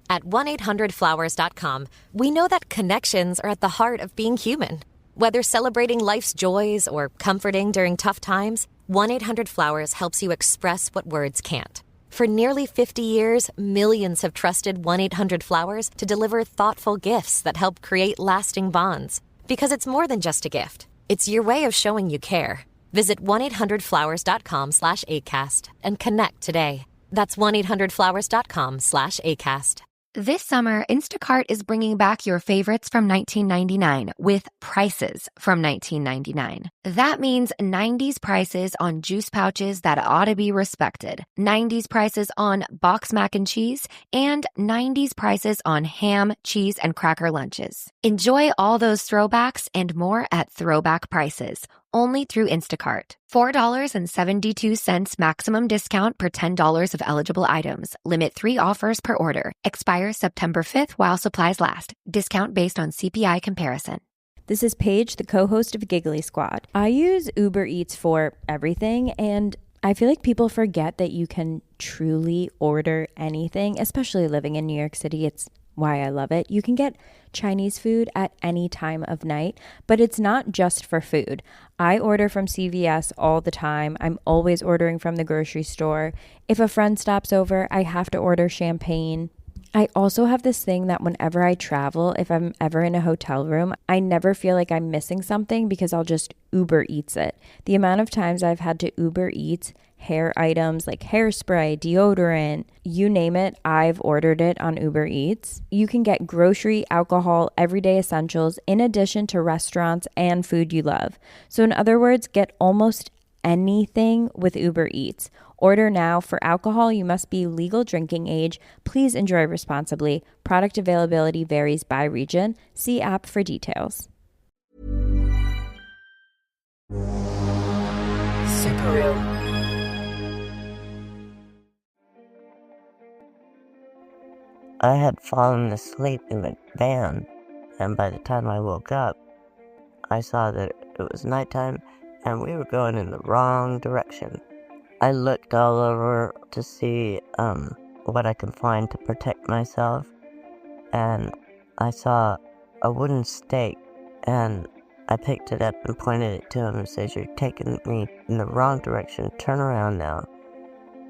At 1-800-Flowers.com, we know that connections are at the heart of being human. Whether celebrating life's joys or comforting during tough times, 1-800-Flowers helps you express what words can't. For nearly 50 years, millions have trusted 1-800-Flowers to deliver thoughtful gifts that help create lasting bonds. Because it's more than just a gift. It's your way of showing you care. Visit 1-800-Flowers.com/ACAST and connect today. That's 1-800-Flowers.com/ACAST. This summer, Instacart is bringing back your favorites from 1999 with prices from 1999. That means 90s prices on juice pouches that ought to be respected, 90s prices on box mac and cheese, and 90s prices on ham, cheese, and cracker lunches. Enjoy all those throwbacks and more at throwback prices, only through Instacart. $4.72 maximum discount per $10 of eligible items. Limit 3 offers per order. Expires September 5th while supplies last. Discount based on CPI comparison. This is Paige, the co-host of Giggly Squad. I use Uber Eats for everything, and I feel like people forget that you can truly order anything, especially living in New York City. It's why I love it. You can get Chinese food at any time of night, but it's not just for food. I order from CVS all the time. I'm always ordering from the grocery store. If a friend stops over, I have to order champagne. I also have this thing that whenever I travel, if I'm ever in a hotel room, I never feel like I'm missing something because I'll just Uber Eats it. The amount of times I've had to Uber Eats hair items like hairspray, deodorant, you name it, I've ordered it on Uber Eats. You can get grocery, alcohol, everyday essentials in addition to restaurants and food you love. So in other words, get almost anything with Uber Eats. Order now. For alcohol, you must be legal drinking age. Please enjoy responsibly. Product availability varies by region. See app for details. Super Real. I had fallen asleep in the van, and by the time I woke up, I saw that it was nighttime and we were going in the wrong direction. I looked all over to see what I can find to protect myself, and I saw a wooden stake, and I picked it up and pointed it to him and said, "You're taking me in the wrong direction, turn around now."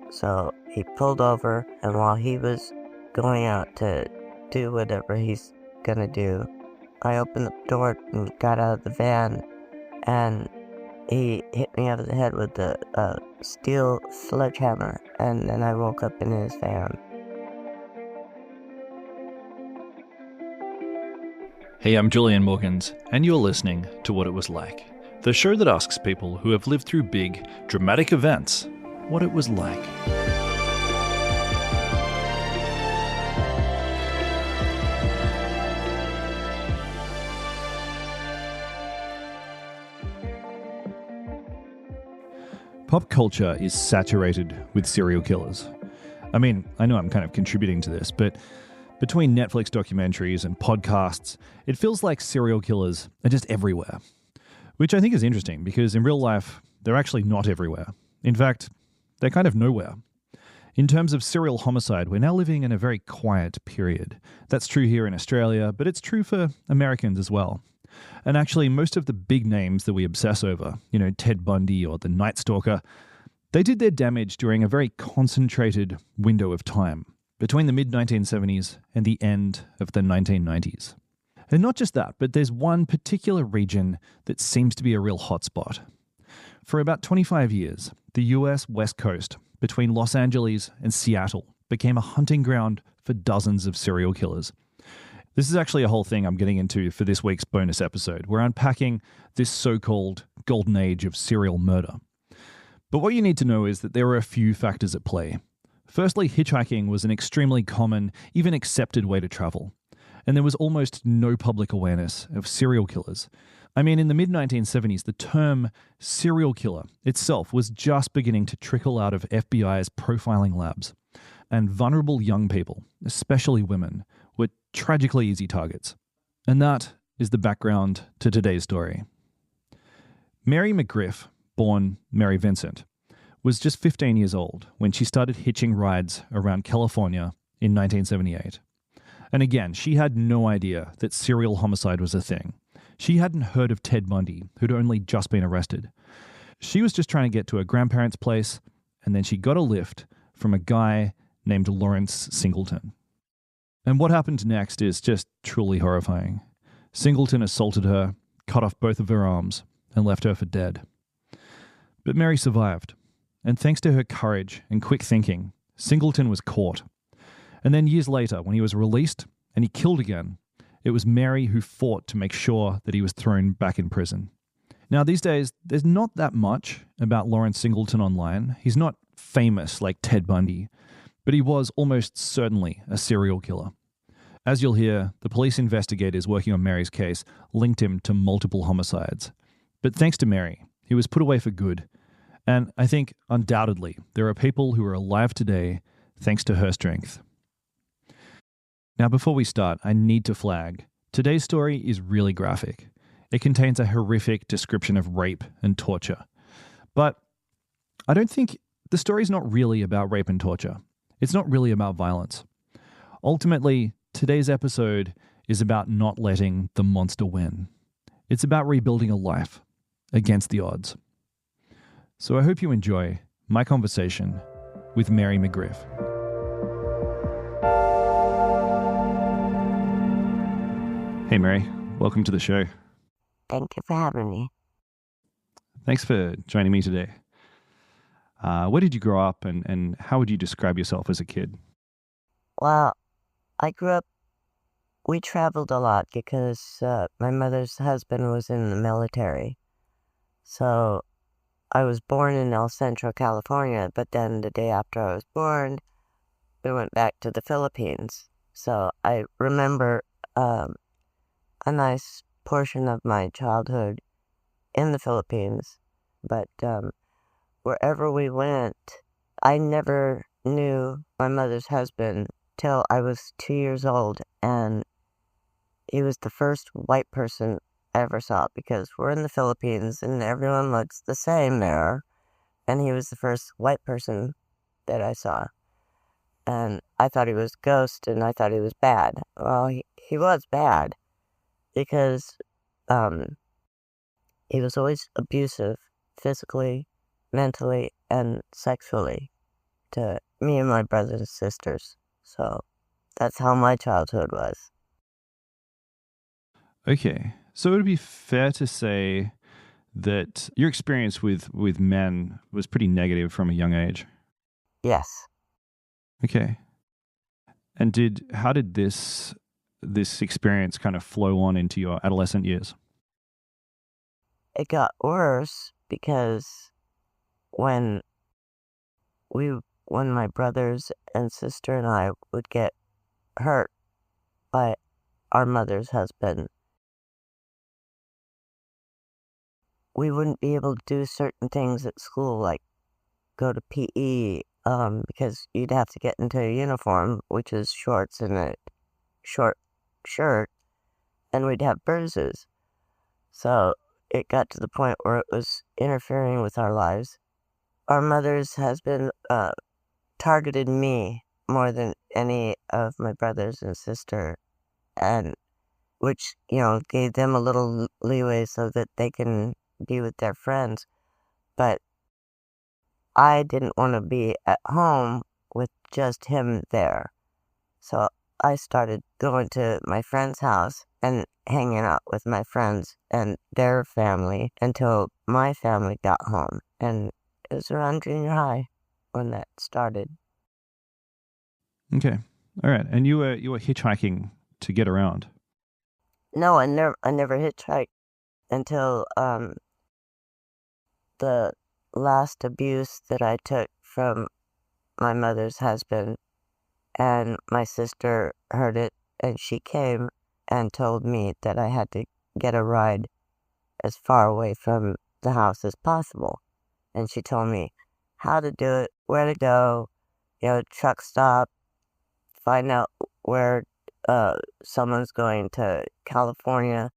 So he pulled over, and while he was going out to do whatever he's gonna do, I opened the door and got out of the van, and he hit me over the head with the steel sledgehammer, and then I woke up in his van. Hey, I'm Julian Morgans, and you're listening to What It Was Like, the show that asks people who have lived through big, dramatic events what it was like. Pop culture is saturated with serial killers. I mean, I know I'm kind of contributing to this, but between Netflix documentaries and podcasts, it feels like serial killers are just everywhere. Which I think is interesting because in real life, they're actually not everywhere. In fact, they're kind of nowhere. In terms of serial homicide, we're now living in a very quiet period. That's true here in Australia, but it's true for Americans as well. And actually, most of the big names that we obsess over, Ted Bundy or the Night Stalker, they did their damage during a very concentrated window of time, between the mid-1970s and the end of the 1990s. And not just that, but there's one particular region that seems to be a real hotspot. For about 25 years, the US West Coast, between Los Angeles and Seattle, became a hunting ground for dozens of serial killers. This is actually a whole thing I'm getting into for this week's bonus episode. We're unpacking this so-called golden age of serial murder. But what you need to know is that there are a few factors at play. Firstly, hitchhiking was an extremely common, even accepted way to travel. And there was almost no public awareness of serial killers. I mean, in the mid-1970s, the term serial killer itself was just beginning to trickle out of FBI's profiling labs. And vulnerable young people, especially women, were tragically easy targets. And that is the background to today's story. Mary McGriff, born Mary Vincent, was just 15 years old when she started hitching rides around California in 1978. And again, she had no idea that serial homicide was a thing. She hadn't heard of Ted Bundy, who'd only just been arrested. She was just trying to get to her grandparents' place, and then she got a lift from a guy named Lawrence Singleton. And what happened next is just truly horrifying. Singleton assaulted her, cut off both of her arms, and left her for dead. But Mary survived. And thanks to her courage and quick thinking, Singleton was caught. And then years later, when he was released and he killed again, it was Mary who fought to make sure that he was thrown back in prison. Now, these days, there's not that much about Lawrence Singleton online. He's not famous like Ted Bundy, but he was almost certainly a serial killer. As you'll hear, the police investigators working on Mary's case linked him to multiple homicides. But thanks to Mary, he was put away for good. And I think, undoubtedly, there are people who are alive today thanks to her strength. Now, before we start, I need to flag. Today's story is really graphic. It contains a horrific description of rape and torture. But I don't think the story's not really about rape and torture. It's not really about violence. Ultimately, today's episode is about not letting the monster win. It's about rebuilding a life against the odds. So I hope you enjoy my conversation with Mary McGriff. Hey Mary, welcome to the show. Thank you for having me. Thanks for joining me today. Where did you grow up and how would you describe yourself as a kid? Well, we traveled a lot because my mother's husband was in the military. So I was born in El Centro, California, but then the day after I was born, we went back to the Philippines. So I remember a nice portion of my childhood in the Philippines, but wherever we went, I never knew my mother's husband till I was 2 years old, and he was the first white person I ever saw because we're in the Philippines and everyone looks the same there, and he was the first white person that I saw. And I thought he was a ghost, and I thought he was bad. Well, he was bad because he was always abusive physically, mentally, and sexually to me and my brothers and sisters. So that's how my childhood was. Okay, so it would be fair to say that your experience with men was pretty negative from a young age. Yes. Okay. And how did this experience kind of flow on into your adolescent years? It got worse because when my brothers and sister and I would get hurt by our mother's husband, we wouldn't be able to do certain things at school, like go to PE, because you'd have to get into a uniform, which is shorts and a short shirt, and we'd have bruises. So it got to the point where it was interfering with our lives. Our mother's husband targeted me more than any of my brothers and sister, and which, gave them a little leeway so that they can be with their friends. But I didn't want to be at home with just him there. So I started going to my friend's house and hanging out with my friends and their family until my family got home. And it was around junior high when that started. Okay. All right. And you were hitchhiking to get around? No, I never hitchhiked until the last abuse that I took from my mother's husband, and my sister heard it, and she came and told me that I had to get a ride as far away from the house as possible. And she told me how to do it, where to go, truck stop, find out where someone's going to California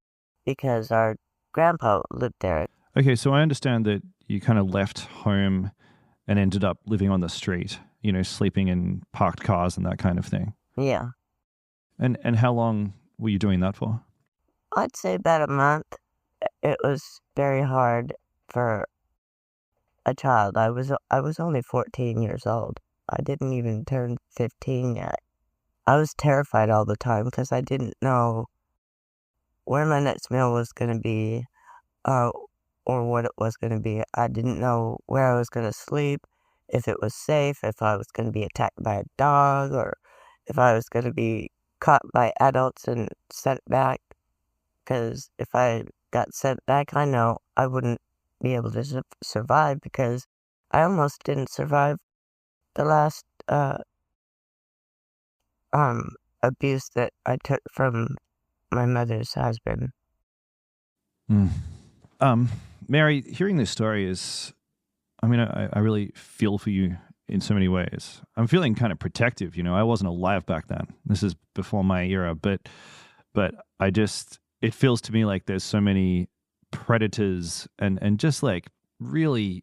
because our grandpa lived there. Okay, so I understand that you kind of left home and ended up living on the street, sleeping in parked cars and that kind of thing. Yeah. And how long were you doing that for? I'd say about a month. It was very hard for a child. I was only 14 years old. I didn't even turn 15 yet. I was terrified all the time because I didn't know where my next meal was going to be, uh, or what it was going to be. I didn't know where I was going to sleep, if it was safe, if I was going to be attacked by a dog, or if I was going to be caught by adults and sent back. Because if I got sent back, I know I wouldn't be able to survive, because I almost didn't survive the last abuse that I took from my mother's husband. Mm. Mary, hearing this story is, I mean, I really feel for you in so many ways. I'm feeling kind of protective. I wasn't alive back then. This is before my era, but I just, it feels to me like there's so many predators and just like really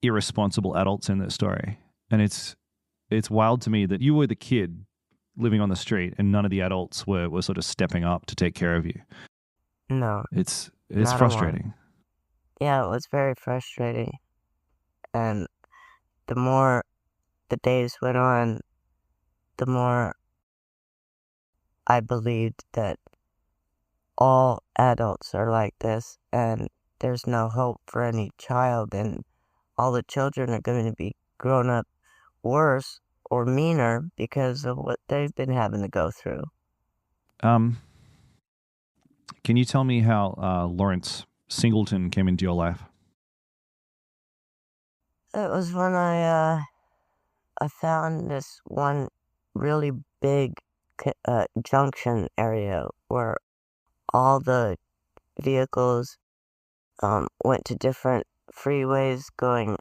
irresponsible adults in this story. And it's wild to me that you were the kid living on the street and none of the adults were sort of stepping up to take care of you. No, It's not a frustrating. one. Yeah, it was very frustrating. And the more the days went on, the more I believed that all adults are like this, and there's no hope for any child, and all the children are going to be grown up worse or meaner because of what they've been having to go through. Can you tell me how Lawrence Singleton came into your life? It was when I found this one really big junction area where all the vehicles went to different freeways going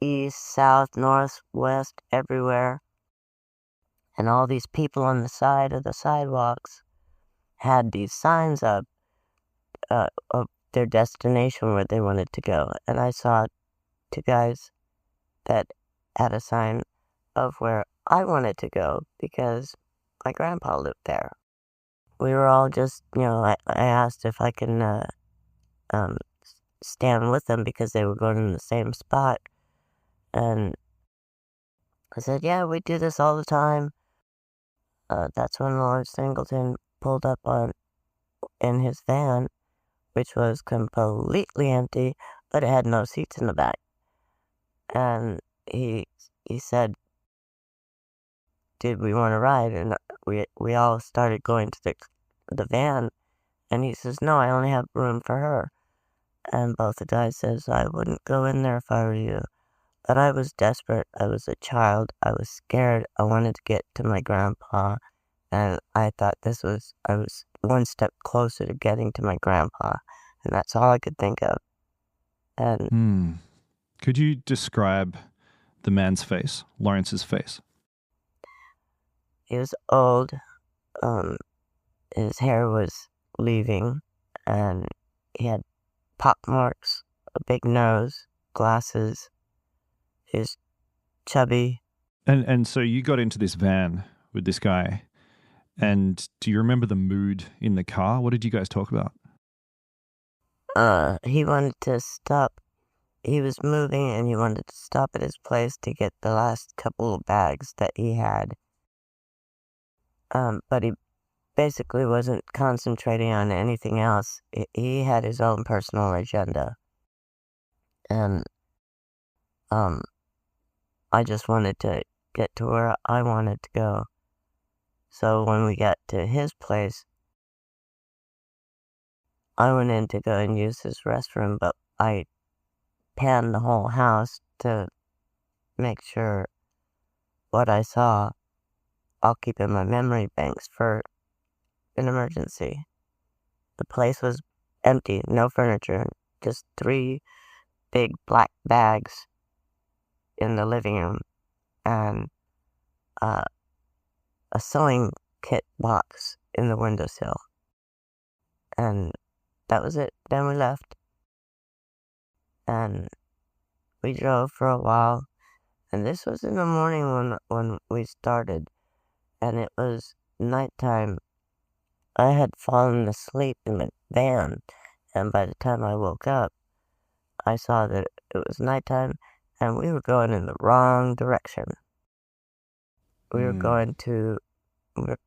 east, south, north, west, everywhere. And all these people on the side of the sidewalks had these signs up of their destination where they wanted to go. And I saw two guys that had a sign of where I wanted to go because my grandpa lived there. We were all just, I asked if I can um, stand with them because they were going in the same spot. And I said, yeah, we do this all the time. That's when Lawrence Singleton pulled up in his van, which was completely empty, but it had no seats in the back. And he said, did we want to ride? And we all started going to the van, and he says, no, I only have room for her. And both the guys says, I wouldn't go in there if I were you. But I was desperate. I was a child. I was scared. I wanted to get to my grandpa. And I thought I was one step closer to getting to my grandpa. And that's all I could think of. And Could you describe the man's face, Lawrence's face? he was old. His hair was leaving. And he had pock marks, a big nose, glasses. He was chubby. And so you got into this van with this guy, and do you remember the mood in the car? What did you guys talk about? He wanted to stop. He was moving and he wanted to stop at his place to get the last couple of bags that he had. But he basically wasn't concentrating on anything else. He had his own personal agenda. And, I just wanted to get to where I wanted to go. So when we got to his place, I went in to go and use his restroom, but I panned the whole house to make sure what I saw I'll keep in my memory banks for an emergency. The place was empty, no furniture, just 3 big black bags in the living room and a sewing kit box in the windowsill. And that was it. Then we left. And we drove for a while. And this was in the morning when we started. And it was nighttime I had fallen asleep in the van, and by the time I woke up, I saw that it was nighttime, and we were going in the wrong direction. We were Mm. going to,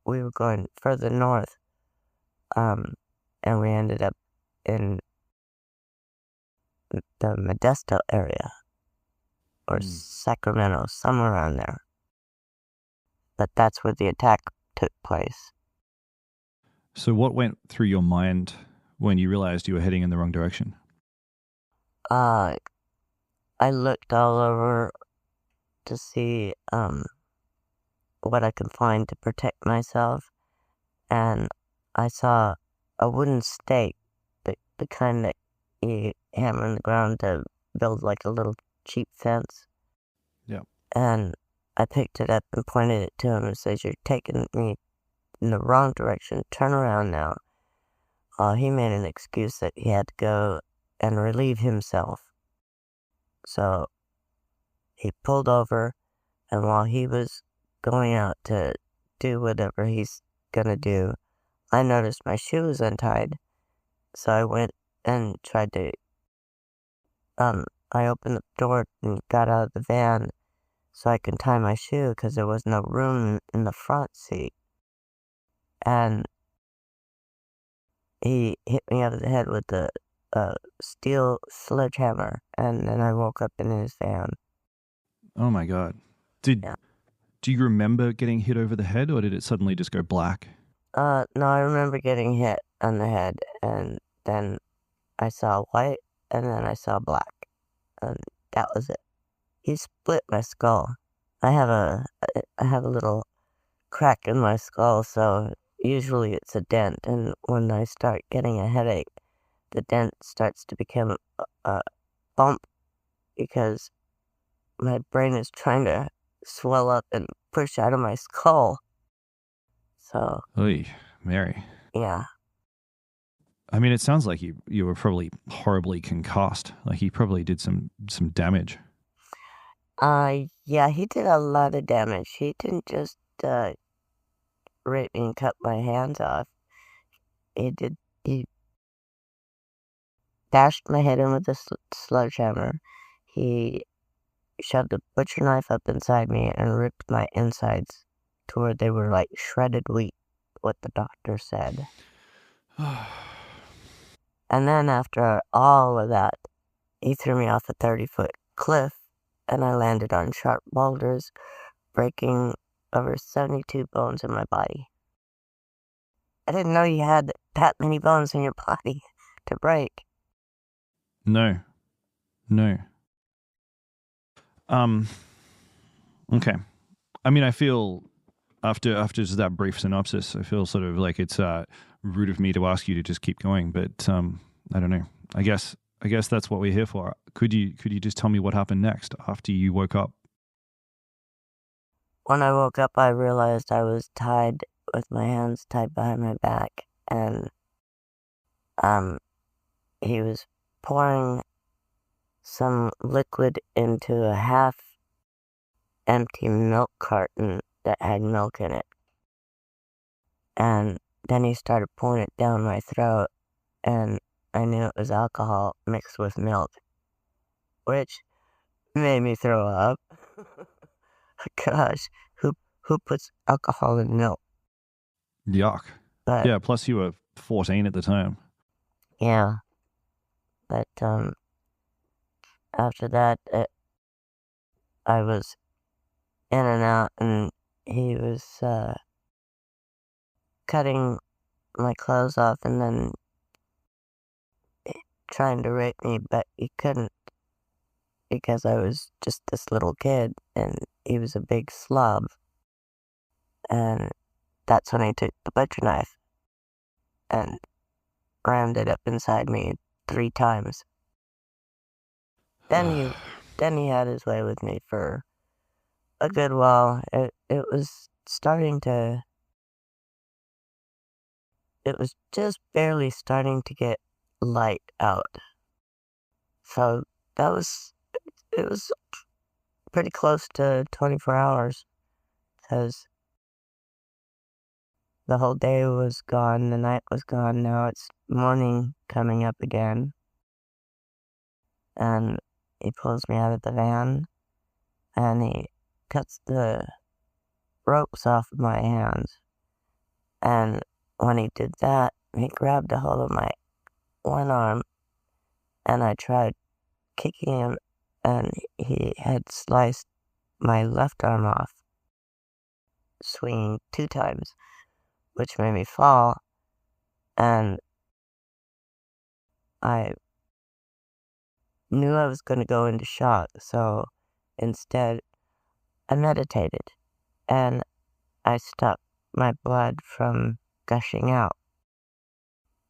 we were going further north, and we ended up in the Modesto area, or Sacramento, somewhere around there. But that's where the attack took place. So what went through your mind when you realized you were heading in the wrong direction? I looked all over to see what I could find to protect myself, and I saw a wooden stake, the kind that you hammer in the ground to build like a little cheap fence. Yeah. And I picked it up and pointed it to him and said, "You're taking me in the wrong direction. Turn around now." He made an excuse that he had to go and relieve himself. So he pulled over, and while he was going out to do whatever he's gonna do, I noticed my shoe was untied. So I went and tried to, I opened the door and got out of the van so I could tie my shoe because there was no room in the front seat. And he hit me over the head with a steel sledgehammer, and then I woke up in his van. Oh my God. Yeah. Do you remember getting hit over the head, or did it suddenly just go black? No, I remember getting hit on the head, and then I saw white, and then I saw black, and that was it. He split my skull. I have a little crack in my skull, so usually it's a dent, and when I start getting a headache, the dent starts to become a bump because my brain is trying to swell up and push out of my skull. So, Oy, Mary. yeah. I mean, it sounds like you were probably horribly concussed. Like you probably did some damage. Yeah, he did a lot of damage. He didn't just rape me and cut my hands off. He bashed my head in with a sledgehammer. He shoved a butcher knife up inside me and ripped my insides to where they were like shredded wheat, what the doctor said. And then after all of that, he threw me off a 30-foot cliff, and I landed on sharp boulders, breaking over 72 bones in my body. I didn't know you had that many bones in your body to break. No. Okay. I mean, I feel after just that brief synopsis, I feel sort of like it's rude of me to ask you to just keep going, but I don't know. I guess that's what we're here for. Could you just tell me what happened next after you woke up? When I woke up, I realized I was tied with my hands tied behind my back, and he was pouring some liquid into a half-empty milk carton that had milk in it. And then he started pouring it down my throat, and I knew it was alcohol mixed with milk, which made me throw up. Gosh, who puts alcohol in milk? Yuck. But Yeah, plus you were 14 at the time. yeah, but after that, I was in and out, and he was cutting my clothes off and then trying to rape me, but he couldn't because I was just this little kid, and he was a big slob. And that's when he took the butcher knife and rammed it up inside me 3 times. Then he had his way with me for a good while. It was just barely starting to get light out. So it was pretty close to 24 hours, because The whole day was gone, the night was gone, now it's morning coming up again. And he pulls me out of the van, and he cuts the ropes off of my hands. And when he did that, he grabbed a hold of my one arm, and I tried kicking him, and he had sliced my left arm off, swinging 2 times, which made me fall, and I knew I was going to go into shock, so instead I meditated, and I stopped my blood from gushing out.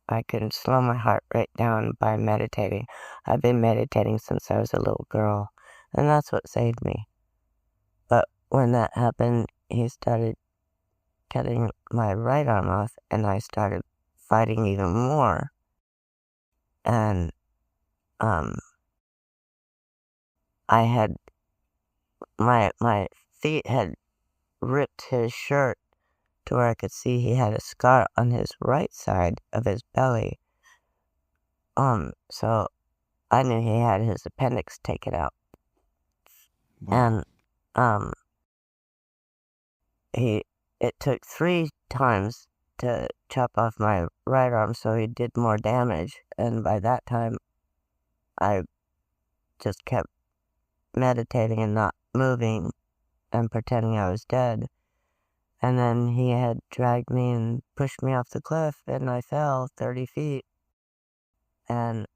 I could slow my heart rate down by meditating. I've been meditating since I was a little girl, and that's what saved me. But when that happened, he started cutting my right arm off, and I started fighting even more. And I had my feet had ripped his shirt to where I could see he had a scar on his right side of his belly. So I knew he had his appendix taken out. Wow. And it took 3 times to chop off my right arm, so he did more damage. And by that time, I just kept meditating and not moving and pretending I was dead. And then he had dragged me and pushed me off the cliff, and I fell 30 feet. And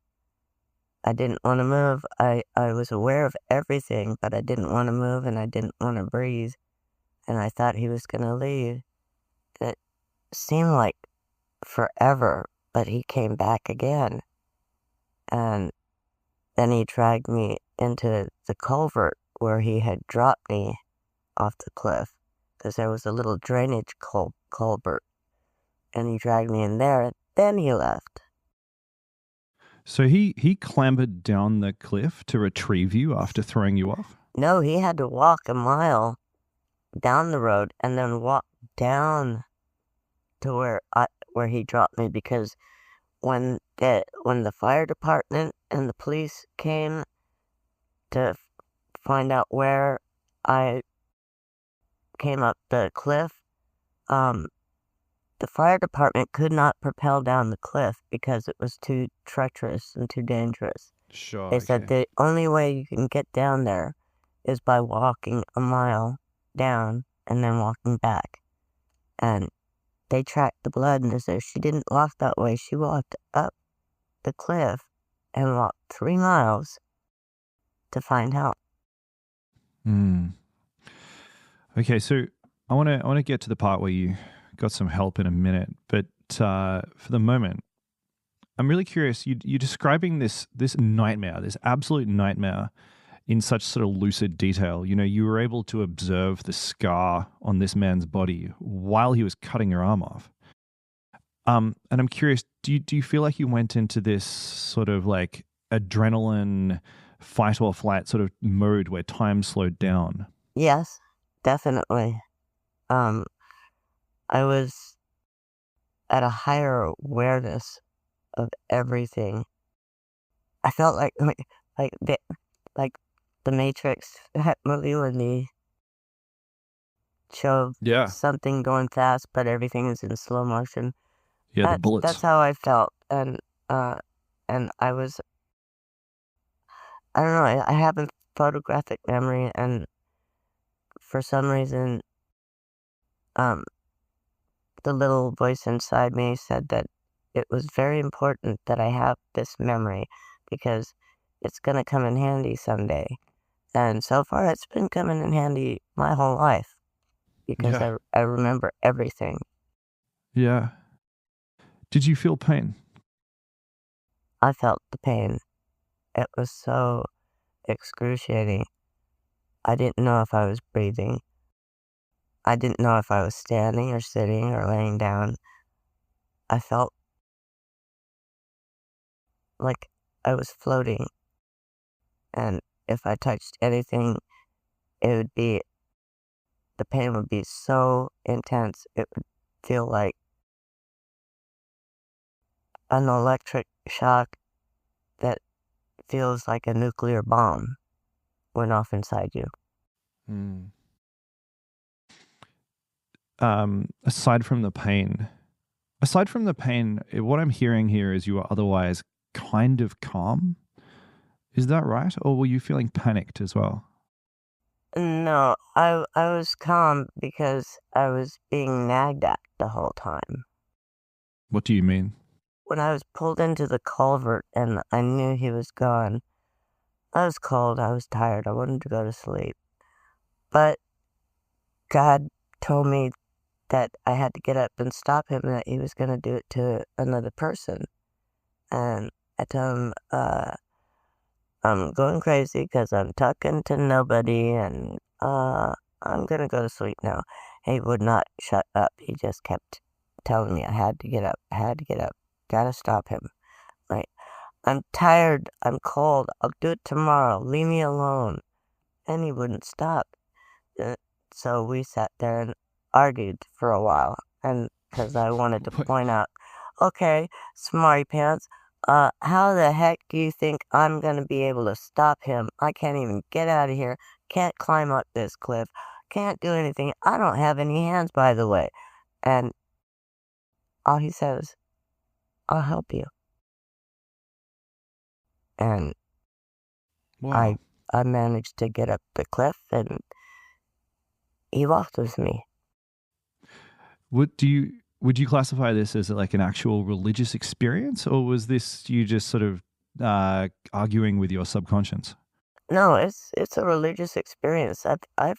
I didn't want to move. I was aware of everything, but I didn't want to move, and I didn't want to breathe. And I thought he was going to leave. It seemed like forever, but he came back again. And then he dragged me into the culvert where he had dropped me off the cliff, because there was a little drainage culvert. And he dragged me in there, then he left. So he clambered down the cliff to retrieve you after throwing you off? No, he had to walk a mile down the road and then walk down to where he dropped me, because when the fire department and the police came to find out where I came up the cliff, the fire department could not propel down the cliff because it was too treacherous and too dangerous. Sure. They said the only way you can get down there is by walking a mile down and then walking back. And they tracked the blood, and they said she didn't walk that way. She walked up the cliff and walked 3 miles to find help. Okay, so I want to get to the part where you got some help in a minute, but for the moment, I'm really curious. You're describing this nightmare, this absolute nightmare, in such sort of lucid detail. You know, you were able to observe the scar on this man's body while he was cutting your arm off. And I'm curious, do you feel like you went into this sort of like adrenaline fight or flight sort of mode where time slowed down? Yes, definitely. I was at a higher awareness of everything. I felt like the Matrix, that movie when they show something going fast, but everything is in slow motion. Yeah, the bullets. That's how I felt, and I was. I don't know. I have a photographic memory, and for some reason, the little voice inside me said that it was very important that I have this memory because it's going to come in handy someday. And so far, it's been coming in handy my whole life because I remember everything. Yeah. Did you feel pain? I felt the pain. It was so excruciating. I didn't know if I was breathing. I didn't know if I was standing or sitting or laying down. I felt like I was floating. And if I touched anything, the pain would be so intense, it would feel like an electric shock that feels like a nuclear bomb went off inside you. Mm. Aside from the pain, what I'm hearing here is you are otherwise kind of calm. Is that right? Or were you feeling panicked as well? No, I was calm because I was being nagged at the whole time. What do you mean? When I was pulled into the culvert and I knew he was gone, I was cold, I was tired, I wanted to go to sleep. But God told me that I had to get up and stop him and that he was going to do it to another person. And I told him, I'm going crazy because I'm talking to nobody and I'm going to go to sleep now. He would not shut up. He just kept telling me I had to get up, gotta stop him. Right? I'm tired, I'm cold, I'll do it tomorrow, leave me alone. And he wouldn't stop. So we sat there and argued for a while, and because I wanted to point out, okay, smarty pants, how the heck do you think I'm gonna be able to stop him? I can't even get out of here, can't climb up this cliff, can't do anything. I don't have any hands, by the way. And all he says, I'll help you. And Wow. I managed to get up the cliff, and he walked with me. Would you classify this as like an actual religious experience, or was this you just sort of arguing with your subconscious? No, it's a religious experience. I've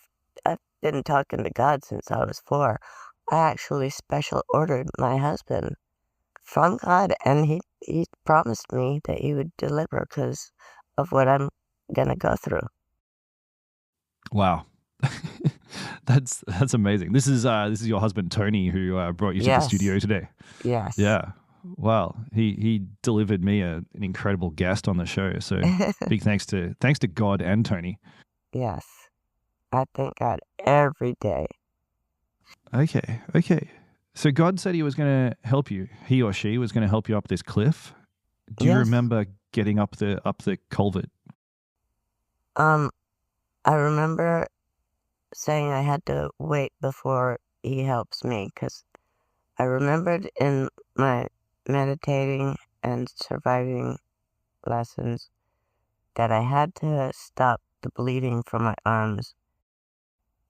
been talking to God since I was 4. I actually special ordered my husband from God, and he promised me that he would deliver because of what I'm gonna go through. Wow. That's amazing. This is your husband Tony who brought you to the Yes, studio today. yes. Yeah. Wow. He delivered me an incredible guest on the show. So big thanks to God and Tony. Yes. I thank God every day. Okay. So God said he was going to help you. He or she was going to help you up this cliff. Do you Yes. remember getting up the culvert? I remember saying I had to wait before he helps me because I remembered in my meditating and surviving lessons that I had to stop the bleeding from my arms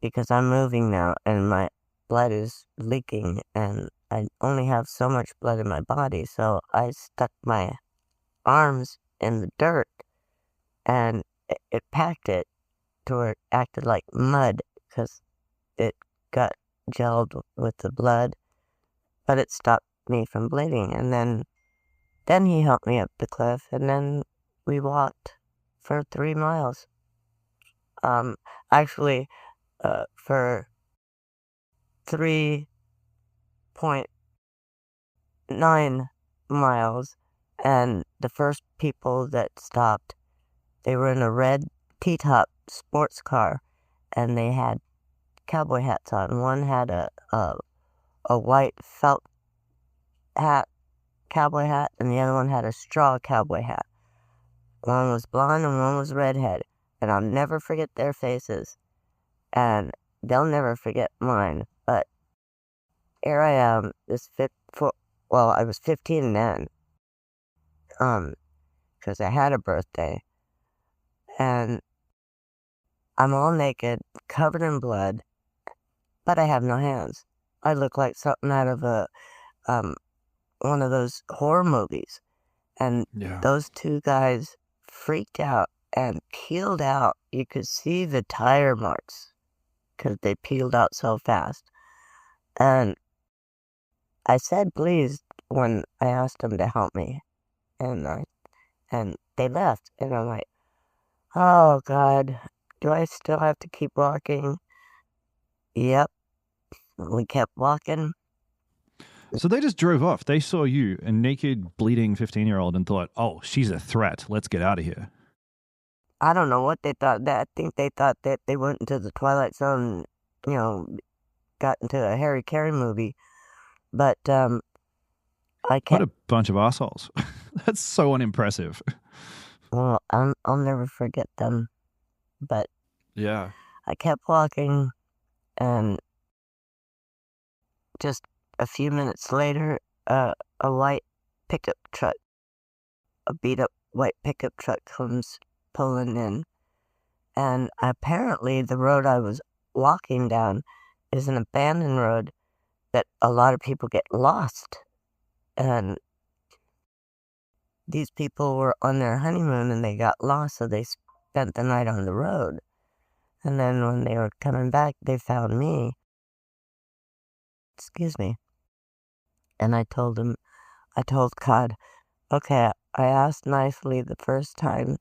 because I'm moving now and my blood is leaking and I only have so much blood in my body. So I stuck my arms in the dirt and it packed it to where it acted like mud because it got gelled with the blood, but it stopped me from bleeding. And then he helped me up the cliff, and then we walked for 3 miles. Actually, for 3.9 miles, and the first people that stopped, they were in a red T-top sports car, and they had cowboy hats on. One had a white felt hat, cowboy hat, and the other one had a straw cowboy hat. One was blonde and one was redhead, and I'll never forget their faces, and they'll never forget mine. But here I am, well, I was 15 then, because I had a birthday, and I'm all naked, covered in blood, but I have no hands. I look like something out of one of those horror movies. And Yeah. those 2 guys freaked out and peeled out. You could see the tire marks because they peeled out so fast. And I said please when I asked them to help me. And they left. And I'm like, oh God, do I still have to keep walking? Yep. We kept walking. So they just drove off. They saw you, a naked, bleeding 15-year-old, and thought, oh, she's a threat. Let's get out of here. I don't know what they thought. I think they thought that they went into the Twilight Zone, got into a Harry Carey movie. But I What can't. a bunch of assholes. That's so unimpressive. Well, I'll never forget them. But Yeah. I kept walking, and just a few minutes later, a white pickup truck, a beat-up white pickup truck comes pulling in. And apparently the road I was walking down is an abandoned road that a lot of people get lost. And these people were on their honeymoon and they got lost, so they spent the night on the road. And then when they were coming back, they found me. Excuse me. And I told God, okay, I asked nicely the first time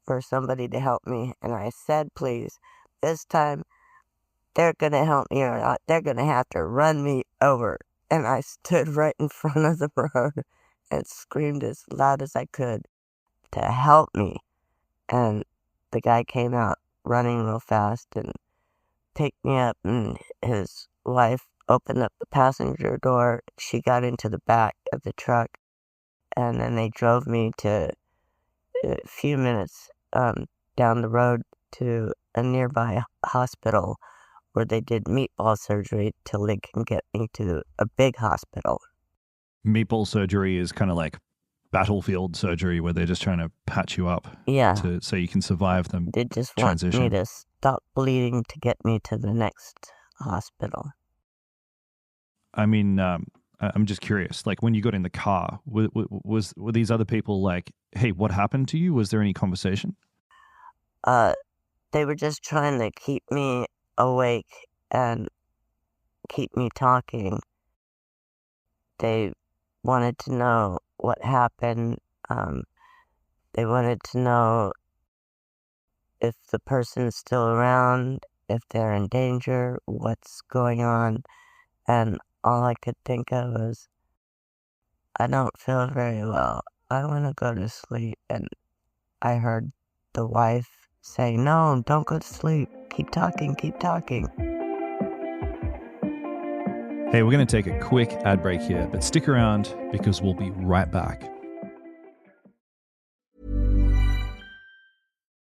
for somebody to help me, and I said, please, this time they're going to help me or not, they're going to have to run me over. And I stood right in front of the road and screamed as loud as I could to help me. And the guy came out running real fast and picked me up, and his wife opened up the passenger door. She got into the back of the truck, and then they drove me to a few minutes down the road to a nearby hospital where they did meatball surgery till they can get me to a big hospital. Meatball surgery is kind of like battlefield surgery where they're just trying to patch you up Yeah. so you can survive the They just transition. want me to stop bleeding to get me to the next hospital. I mean, I'm just curious. Like when you got in the car, were these other people like, hey, what happened to you? Was there any conversation? They were just trying to keep me awake and keep me talking. They wanted to know what happened. They wanted to know if the person's still around, if they're in danger, what's going on. And all I could think of was, I don't feel very well. I want to go to sleep. And I heard the wife say, no, don't go to sleep. Keep talking, keep talking. Hey, we're going to take a quick ad break here, but stick around because we'll be right back.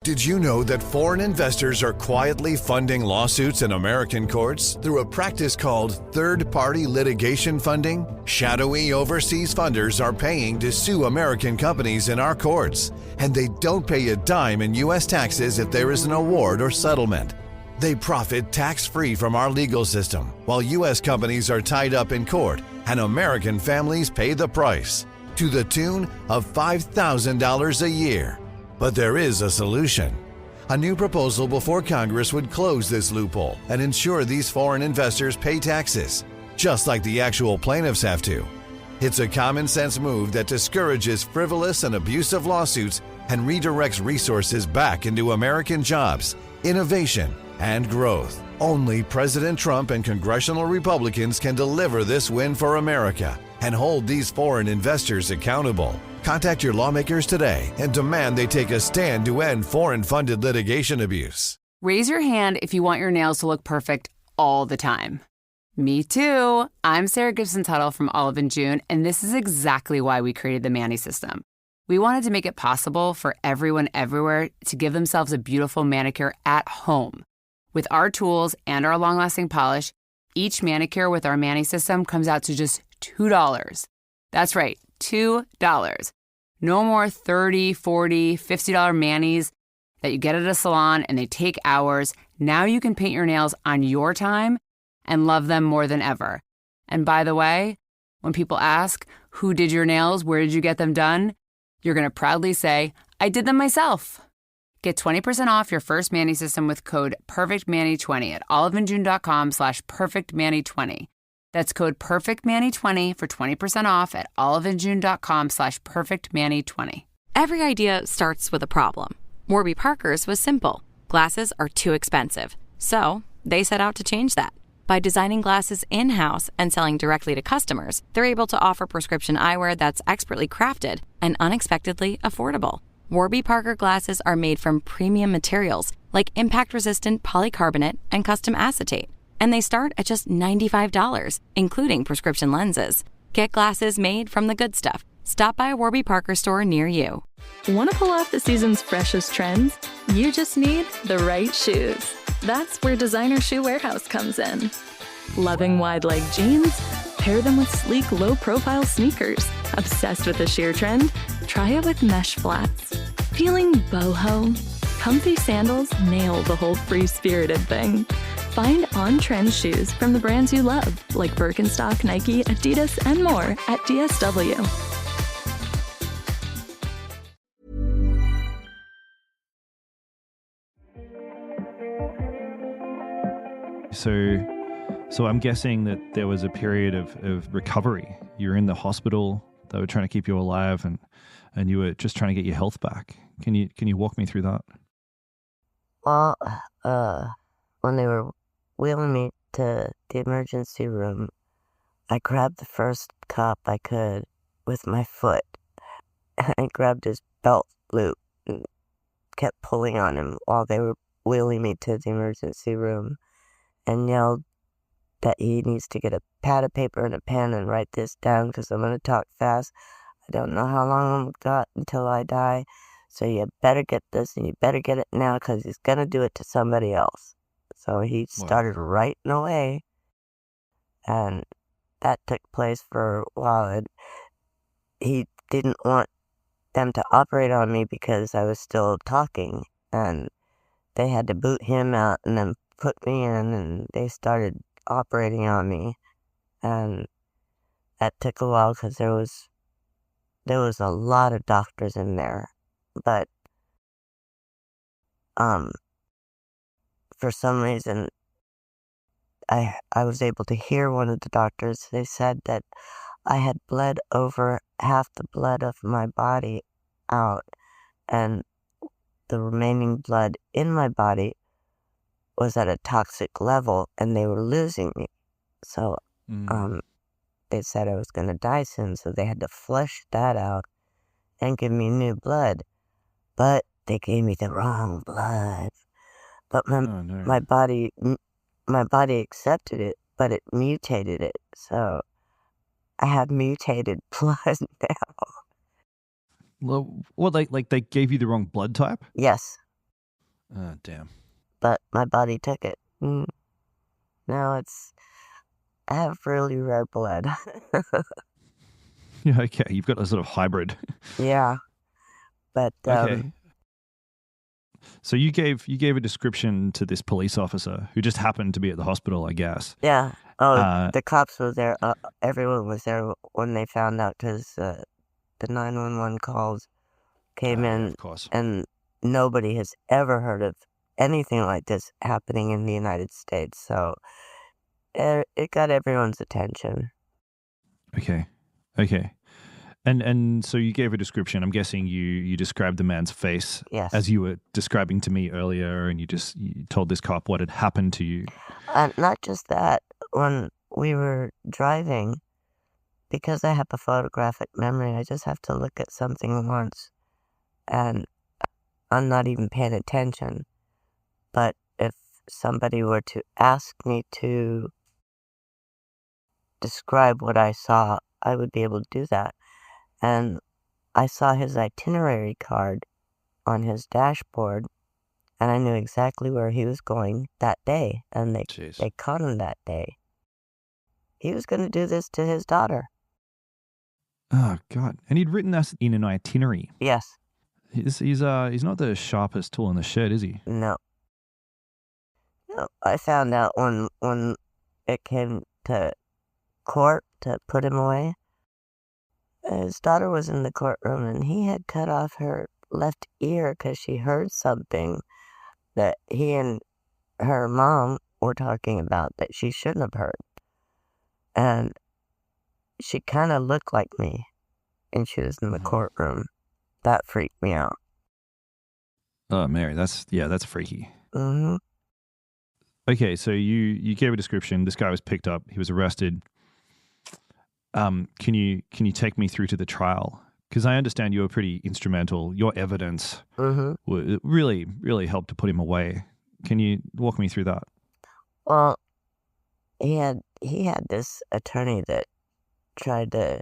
Did you know that foreign investors are quietly funding lawsuits in American courts through a practice called third-party litigation funding? Shadowy overseas funders are paying to sue American companies in our courts, and they don't pay a dime in U.S. taxes if there is an award or settlement. They profit tax-free from our legal system, while U.S. companies are tied up in court, and American families pay the price, to the tune of $5,000 a year. But there is a solution. A new proposal before Congress would close this loophole and ensure these foreign investors pay taxes, just like the actual plaintiffs have to. It's a common-sense move that discourages frivolous and abusive lawsuits and redirects resources back into American jobs, innovation, and growth. Only President Trump and congressional Republicans can deliver this win for America and hold these foreign investors accountable. Contact your lawmakers today and demand they take a stand to end foreign-funded litigation abuse. Raise your hand if you want your nails to look perfect all the time. Me too. I'm Sarah Gibson-Tuttle from Olive & June, and this is exactly why we created the Manny system. We wanted to make it possible for everyone everywhere to give themselves a beautiful manicure at home. With our tools and our long-lasting polish, each manicure with our Manny system comes out to just $2. That's right, $2. No more $30, $40, $50 manis that you get at a salon and they take hours. Now you can paint your nails on your time and love them more than ever. And by the way, when people ask, who did your nails? Where did you get them done? You're going to proudly say, I did them myself. Get 20% off your first Manny system with code PERFECTManny20 at oliveandjune.com/PerfectManny20. That's code PERFECTManny20 for 20% off at oliveandjune.com/PerfectManny20. Every idea starts with a problem. Warby Parker's was simple. Glasses are too expensive. So they set out to change that. By designing glasses in-house and selling directly to customers, they're able to offer prescription eyewear that's expertly crafted and unexpectedly affordable. Warby Parker glasses are made from premium materials like impact-resistant polycarbonate and custom acetate. And they start at just $95, including prescription lenses. Get glasses made from the good stuff. Stop by a Warby Parker store near you. Want to pull off the season's freshest trends? You just need the right shoes. That's where Designer Shoe Warehouse comes in. Loving wide leg jeans? Pair them with sleek, low-profile sneakers. Obsessed with the sheer trend? Try it with mesh flats. Feeling boho? Comfy sandals nail the whole free-spirited thing. Find on-trend shoes from the brands you love, like Birkenstock, Nike, Adidas, and more at DSW. So I'm guessing that there was a period of recovery. You were in the hospital. They were trying to keep you alive, and you were just trying to get your health back. Can you walk me through that? Well, when they were wheeling me to the emergency room, I grabbed the first cop I could with my foot. I grabbed his belt loop and kept pulling on him while they were wheeling me to the emergency room, and yelled that he needs to get a pad of paper and a pen and write this down because I'm going to talk fast. I don't know how long I've got until I die, so you better get this and you better get it now because he's going to do it to somebody else. So he started writing away, and that took place for a while. And he didn't want them to operate on me because I was still talking, and they had to boot him out and then put me in, and they started operating on me, and that took a while because there was a lot of doctors in there, but for some reason I was able to hear one of the doctors. They said that I had bled over half the blood of my body out, and the remaining blood in my body was at a toxic level, and they were losing me. So they said I was going to die soon, so they had to flush that out and give me new blood. But they gave me the wrong blood. But my body accepted it, but it mutated it. So I have mutated blood now. Well, what, like they gave you the wrong blood type? Yes. Oh, damn. But my body took it. Now I have really rare blood. Yeah, okay. You've got a sort of hybrid. Yeah. But okay. So you gave a description to this police officer who just happened to be at the hospital, I guess. Yeah. Oh, the cops were there. Everyone was there when they found out because the 911 calls came in, of course. And nobody has ever heard of anything like this happening in the United States. So it got everyone's attention. Okay. And so you gave a description. I'm guessing you described the man's face. Yes. As you were describing to me earlier, and you told this cop what had happened to you. Not just that. When we were driving, because I have a photographic memory, I just have to look at something once, and I'm not even paying attention. But if somebody were to ask me to describe what I saw, I would be able to do that. And I saw his itinerary card on his dashboard, and I knew exactly where he was going that day, and they caught him that day. He was going to do this to his daughter. Oh, God. And he'd written us in an itinerary. Yes. He's not the sharpest tool in the shed, is he? No. I found out when it came to court to put him away, his daughter was in the courtroom, and he had cut off her left ear because she heard something that he and her mom were talking about that she shouldn't have heard. And she kind of looked like me, and she was in the courtroom. That freaked me out. Oh, Mary, that's freaky. Mm-hmm. Okay, so you gave a description. This guy was picked up. He was arrested. Can you take me through to the trial? Because I understand you were pretty instrumental. Your evidence really, really helped to put him away. Can you walk me through that? Well, he had this attorney that tried to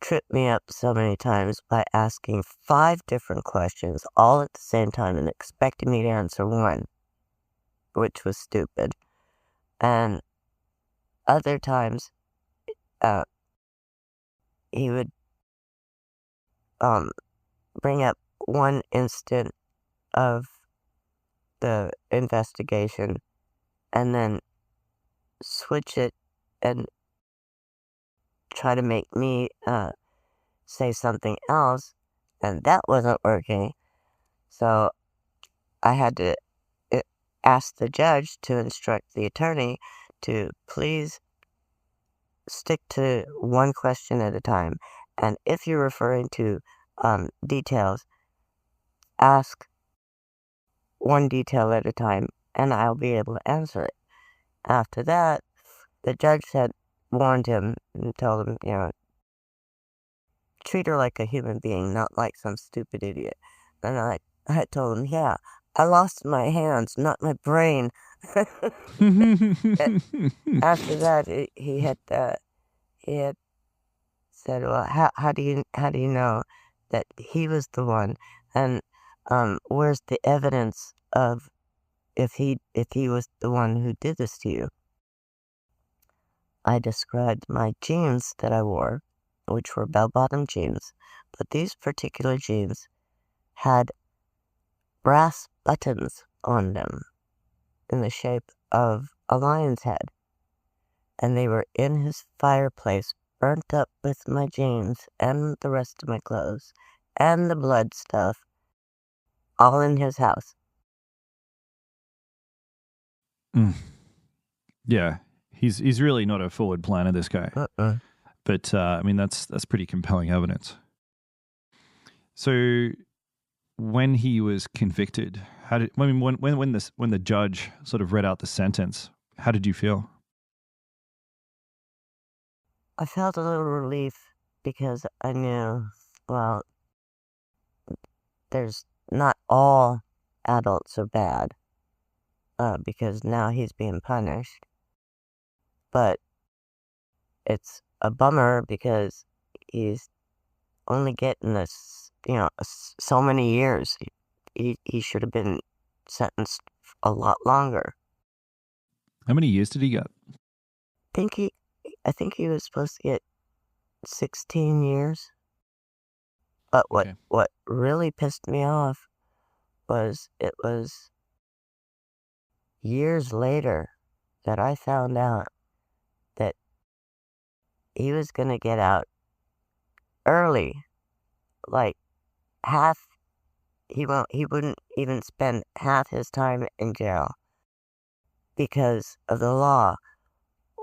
trip me up so many times by asking 5 different questions all at the same time and expecting me to answer one, which was stupid. And other times, uh, he would bring up one instant of the investigation and then switch it and try to make me say something else, and that wasn't working. So I had to ask the judge to instruct the attorney to please stick to one question at a time. And if you're referring to details, ask one detail at a time, and I'll be able to answer it. After that, the judge had warned him and told him, treat her like a human being, not like some stupid idiot. And I told him, yeah, I lost my hands, not my brain. After that, he had said, well, how do you know that he was the one? And where's the evidence of if he was the one who did this to you? I described my jeans that I wore, which were bell-bottom jeans, but these particular jeans had brass buttons on them in the shape of a lion's head, and they were in his fireplace, burnt up with my jeans and the rest of my clothes and the blood stuff, all in his house. Yeah, he's really not a forward planner, this guy. But I mean, that's pretty compelling evidence. So when he was convicted, when the judge sort of read out the sentence, how did you feel? I felt a little relief because I knew, well, there's not all adults are bad, because now he's being punished. But it's a bummer because he's only getting this, so many years. He should have been sentenced a lot longer. How many years did he get? I think he was supposed to get 16 years. But what really pissed me off was it was years later that I found out that he was going to get out early, like he wouldn't even spend half his time in jail because of the law,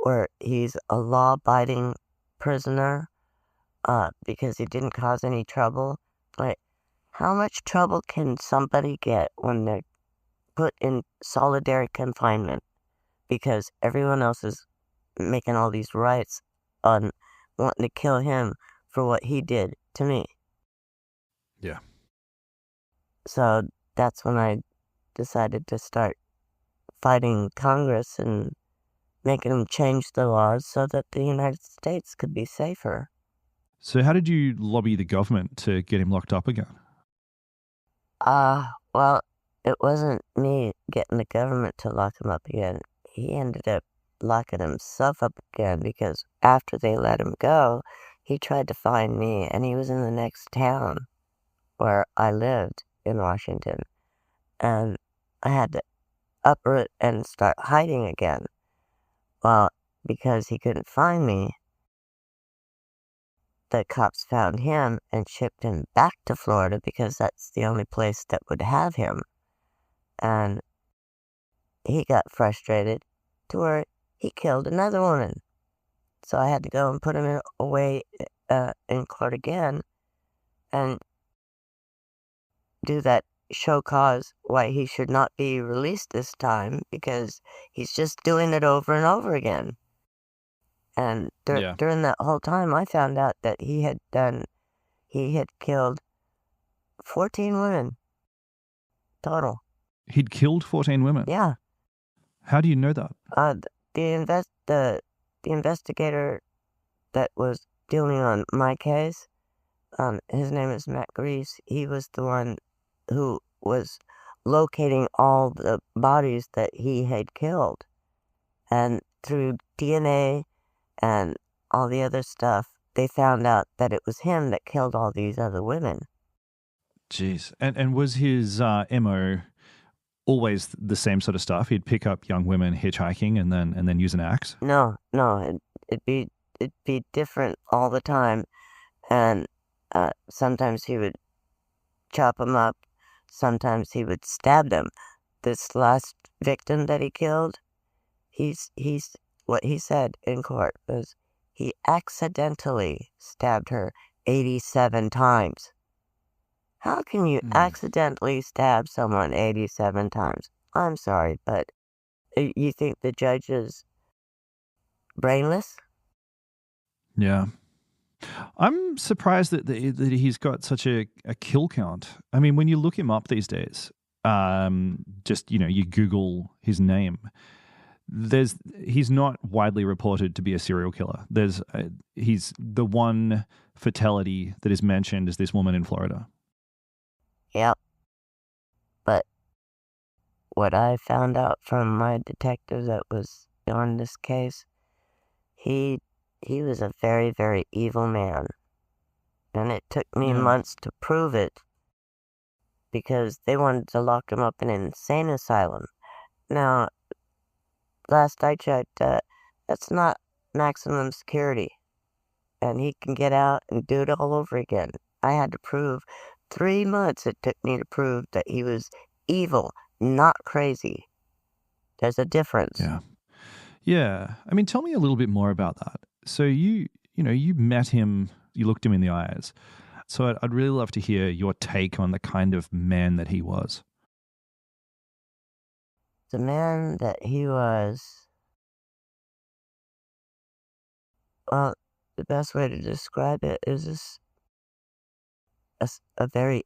where he's a law-abiding prisoner, because he didn't cause any trouble. Like, how much trouble can somebody get when they're put in solitary confinement because everyone else is making all these riots on wanting to kill him for what he did to me? Yeah. So that's when I decided to start fighting Congress and making them change the laws so that the United States could be safer. So how did you lobby the government to get him locked up again? Well, it wasn't me getting the government to lock him up again. He ended up locking himself up again because after they let him go, he tried to find me, and he was in the next town where I lived in Washington. And I had to uproot and start hiding again. Well, because he couldn't find me, the cops found him and shipped him back to Florida because that's the only place that would have him. And he got frustrated to where he killed another woman. So I had to go and put him away in court again and do that show cause why he should not be released this time because he's just doing it over and over again. And during that whole time, I found out that he had killed 14 women total. He'd killed 14 women? Yeah. How do you know that? the investigator that was dealing on my case, his name is McGriff. He was the one who was locating all the bodies that he had killed. And through DNA and all the other stuff, they found out that it was him that killed all these other women. Jeez. And was his MO always the same sort of stuff? He'd pick up young women hitchhiking and then use an axe? No, it'd be different all the time. And sometimes he would chop them up. Sometimes he would stab them. This last victim that he killed, he's what he said in court was he accidentally stabbed her 87 times. How can you accidentally stab someone 87 times? I'm sorry, but you think the judge is brainless? Yeah. I'm surprised that he's got such a kill count. I mean, when you look him up these days, just, you Google his name, he's not widely reported to be a serial killer. He's the one fatality that is mentioned is this woman in Florida. Yep. But what I found out from my detective that was on this case, he was a very, very evil man. And it took me months to prove it because they wanted to lock him up in an insane asylum. Now, last I checked, that's not maximum security. And he can get out and do it all over again. I had to prove 3 months it took me to prove that he was evil, not crazy. There's a difference. Yeah. Yeah. I mean, tell me a little bit more about that. So you met him, you looked him in the eyes. So I'd really love to hear your take on the kind of man that he was. The man that he was, well, the best way to describe it is a very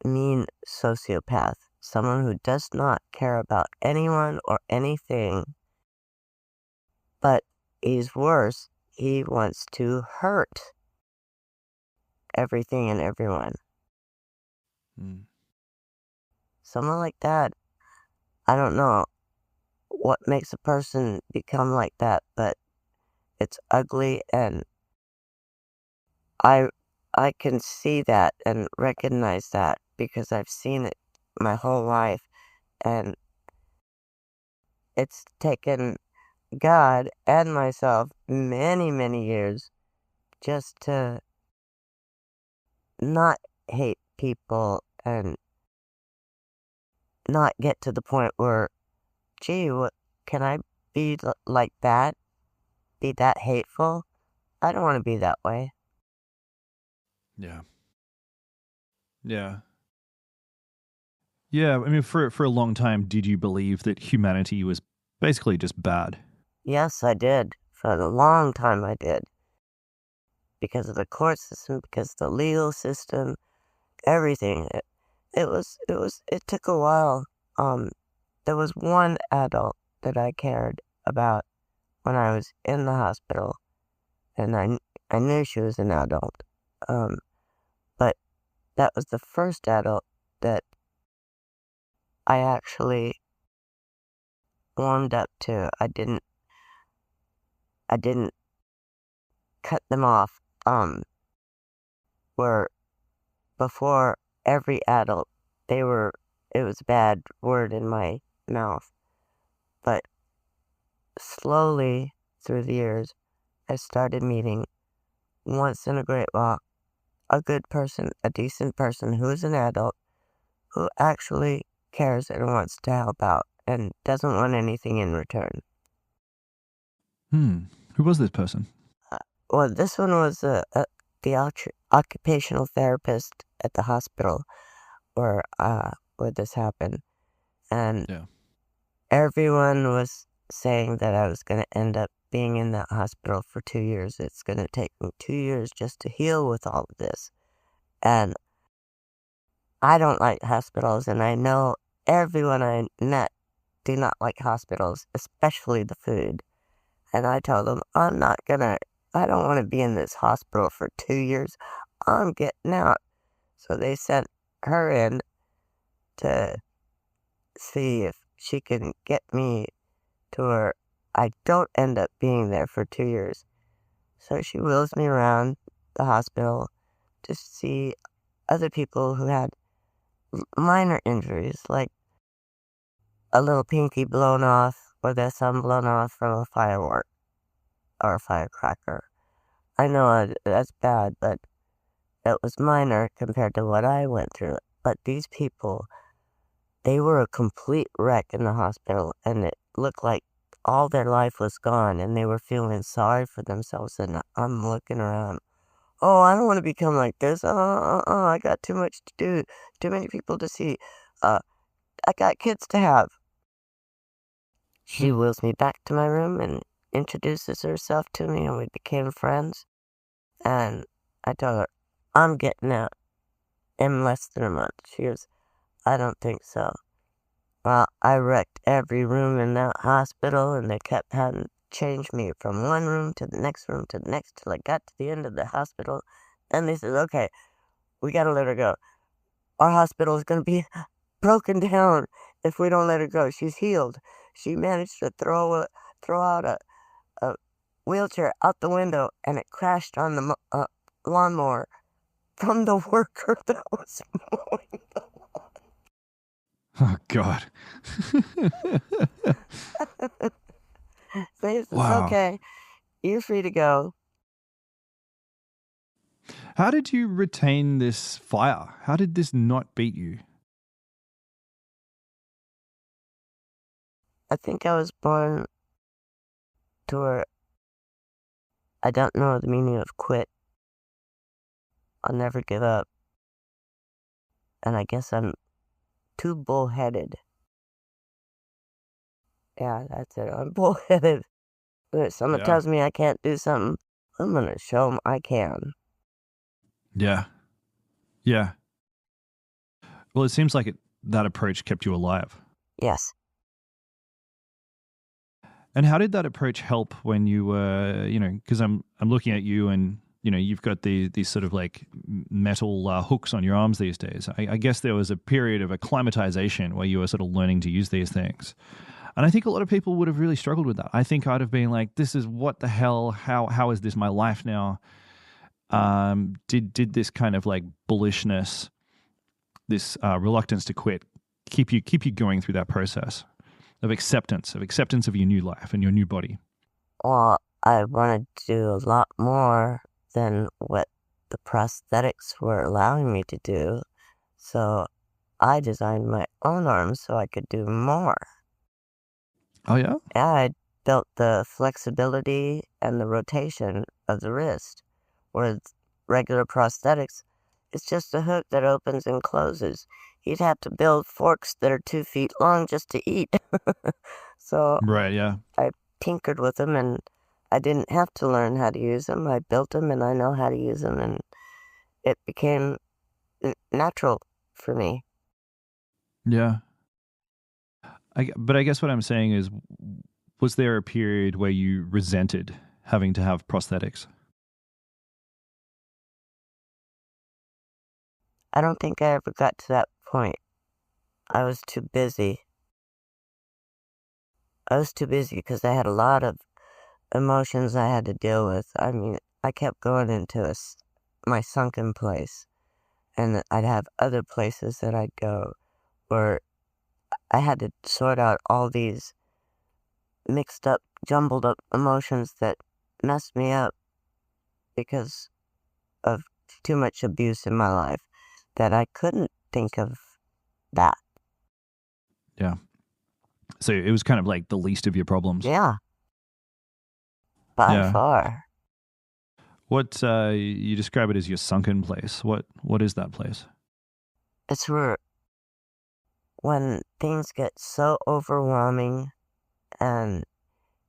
mean sociopath, someone who does not care about anyone or anything, but he's worse, he wants to hurt everything and everyone. Someone like that, I don't know what makes a person become like that, but it's ugly, and I can see that and recognize that because I've seen it my whole life, and it's taken God and myself many, many years just to not hate people and not get to the point where, gee, can I be like that? Be that hateful? I don't want to be that way. Yeah. Yeah. Yeah, I mean, for a long time, did you believe that humanity was basically just bad? Yes, I did. For a long time I did. Because of the court system, because of the legal system, everything. It took a while. There was one adult that I cared about when I was in the hospital, and I knew she was an adult. But that was the first adult that I actually warmed up to. I didn't cut them off. Where before every adult, it was a bad word in my mouth. But slowly through the years, I started meeting once in a great while a good person, a decent person who is an adult, who actually cares and wants to help out and doesn't want anything in return. Who was this person? Well, this one was the occupational therapist at the hospital where this happened. And everyone was saying that I was going to end up being in that hospital for 2 years. It's going to take me 2 years just to heal with all of this. And I don't like hospitals, and I know everyone I met do not like hospitals, especially the food. And I told them, I don't want to be in this hospital for 2 years. I'm getting out. So they sent her in to see if she can get me to where I don't end up being there for 2 years. So she wheels me around the hospital to see other people who had minor injuries, like a little pinky blown off or their thumb blown off from a firework or a firecracker. I know that's bad, but it was minor compared to what I went through. But these people, they were a complete wreck in the hospital, and it looked like all their life was gone, and they were feeling sorry for themselves, and I'm looking around. Oh, I don't want to become like this. I got too much to do, too many people to see. I got kids to have. She wheels me back to my room and introduces herself to me, and we became friends. And I told her, I'm getting out in less than a month. She goes, I don't think so. Well, I wrecked every room in that hospital, and they kept having to change me from one room to the next room to the next till I got to the end of the hospital. And they said, okay, we got to let her go. Our hospital is going to be broken down if we don't let her go. She's healed. She managed to throw out a wheelchair out the window, and it crashed on the lawnmower from the worker that was mowing the lawn. Oh, God. So he says, Wow. okay, you're free to go. How did you retain this fire? How did this not beat you? I think I was born to where I don't know the meaning of quit. I'll never give up. And I guess I'm too bullheaded. Yeah, that's it. I'm bullheaded. If someone tells me I can't do something, I'm going to show them I can. Yeah. Yeah. Well, it seems like that approach kept you alive. Yes. And how did that approach help when you were, because I'm looking at you and, you've got these sort of like metal hooks on your arms these days. I guess there was a period of acclimatization where you were sort of learning to use these things. And I think a lot of people would have really struggled with that. I think I'd have been like, this is what the hell? How is this my life now? Did this kind of like bullishness, this reluctance to quit, keep you going through that process of acceptance of your new life and your new body? Well, I wanted to do a lot more than what the prosthetics were allowing me to do. So I designed my own arms so I could do more. Oh, yeah? Yeah, I built the flexibility and the rotation of the wrist, whereas regular prosthetics, it's just a hook that opens and closes. You'd have to build forks that are 2 feet long just to eat. So Right, yeah. I tinkered with them, and I didn't have to learn how to use them. I built them, and I know how to use them, and it became natural for me. Yeah. But I guess what I'm saying is, was there a period where you resented having to have prosthetics? I don't think I ever got to that point. I was too busy. Because I had a lot of emotions I had to deal with. I mean, I kept going into my sunken place, and I'd have other places that I'd go where I had to sort out all these mixed up, jumbled up emotions that messed me up because of too much abuse in my life, that I couldn't think of that. Yeah. So it was kind of like the least of your problems. Yeah. By far. What you describe it as your sunken place. What is that place? It's where when things get so overwhelming and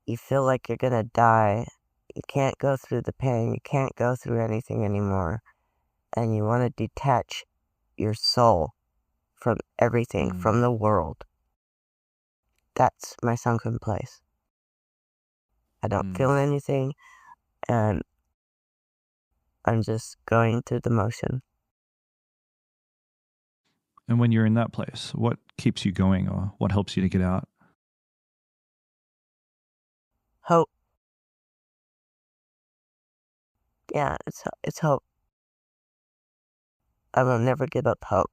you feel like you're gonna die, you can't go through the pain, you can't go through anything anymore, and you want to detach your soul from everything, from the world. that's my sunken place. I don't feel anything, and I'm just going through the motion. And when you're in that place, what keeps you going or what helps you to get out? Hope. Yeah, it's hope. I will never give up hope.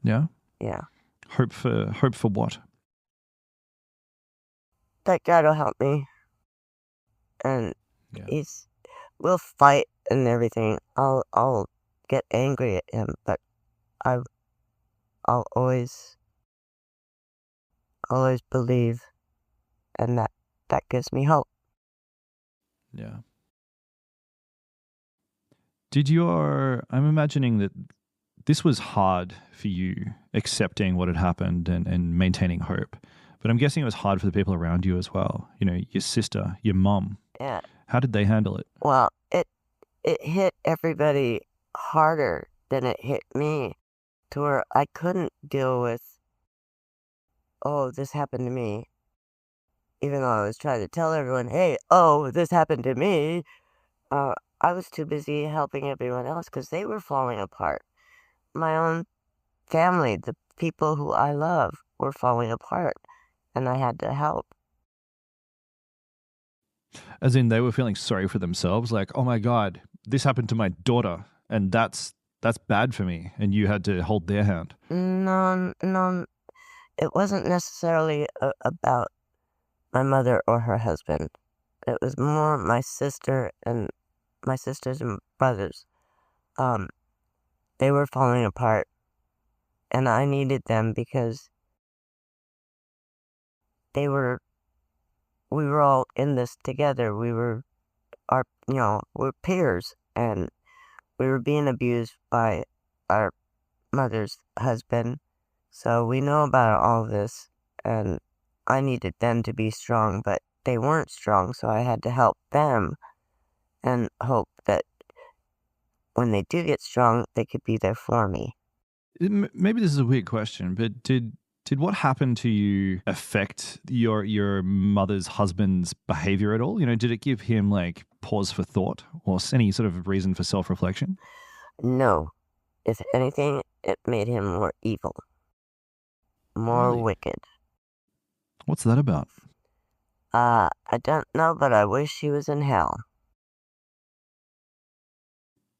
Yeah? Yeah. Hope for what? That God will help me. And we'll fight and everything. I'll get angry at him, but I'll always believe, and that gives me hope. Yeah. I'm imagining that this was hard for you, accepting what had happened and maintaining hope. But I'm guessing it was hard for the people around you as well. You know, your sister, your mom. Yeah. How did they handle it? Well, it hit everybody harder than it hit me, to where I couldn't deal with, oh, this happened to me. Even though I was trying to tell everyone, hey, oh, this happened to me, I was too busy helping everyone else because they were falling apart. My own family, the people who I love, were falling apart, and I had to help. As in, they were feeling sorry for themselves, like, oh my God, this happened to my daughter, and that's bad for me, and you had to hold their hand. No, it wasn't necessarily about my mother or her husband. It was more my sisters and brothers. They were falling apart, and I needed them because we were all in this together. We're peers, and we were being abused by our mother's husband. So we know about all this, and I needed them to be strong, but they weren't strong, so I had to help them and hope that when they do get strong, they could be there for me. Maybe this is a weird question, but did what happened to you affect your mother's husband's behavior at all? You know, did it give him like pause for thought or any sort of reason for self-reflection? No. If anything, it made him more evil, more wicked. What's that about? I don't know, but I wish he was in hell.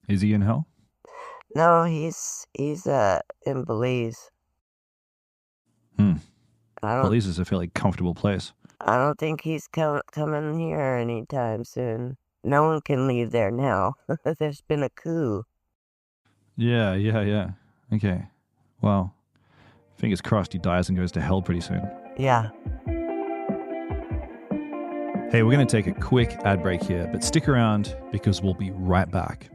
Is he in hell? No, he's in Belize. Belize is a fairly comfortable place. I don't think he's coming here anytime soon. No one can leave there now. There's been a coup. Yeah. Okay. Well, fingers crossed he dies and goes to hell pretty soon. Yeah. Hey, we're going to take a quick ad break here, but stick around because we'll be right back.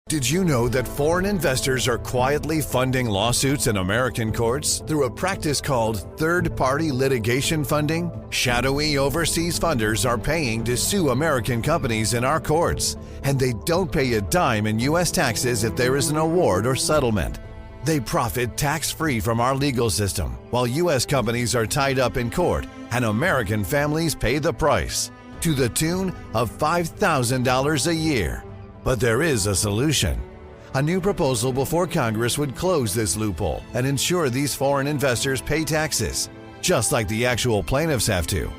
Did you know that foreign investors are quietly funding lawsuits in American courts through a practice called third-party litigation funding? Shadowy overseas funders are paying to sue American companies in our courts, and they don't pay a dime in U.S. taxes if there is an award or settlement. They profit tax-free from our legal system, while U.S. companies are tied up in court, and American families pay the price, to the tune of $5,000 a year. But there is a solution. A new proposal before Congress would close this loophole and ensure these foreign investors pay taxes, just like the actual plaintiffs have to.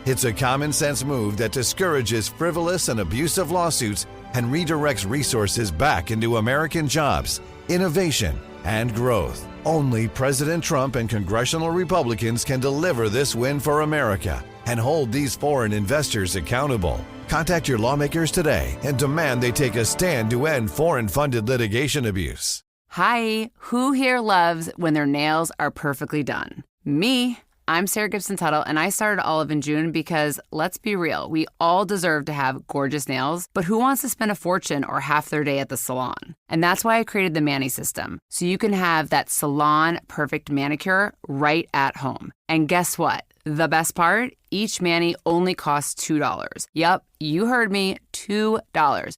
It's a common sense move that discourages frivolous and abusive lawsuits and redirects resources back into American jobs, innovation, and growth. Only President Trump and congressional Republicans can deliver this win for America and hold these foreign investors accountable. Contact your lawmakers today and demand they take a stand to end foreign-funded litigation abuse. Hi, who here loves when their nails are perfectly done? Me. I'm Sarah Gibson Tuttle, and I started Olive in June because, let's be real, we all deserve to have gorgeous nails, but who wants to spend a fortune or half their day at the salon? And that's why I created the Mani System, so you can have that salon-perfect manicure right at home. And guess what? The best part? Each mani only costs $2. Yep, you heard me, $2.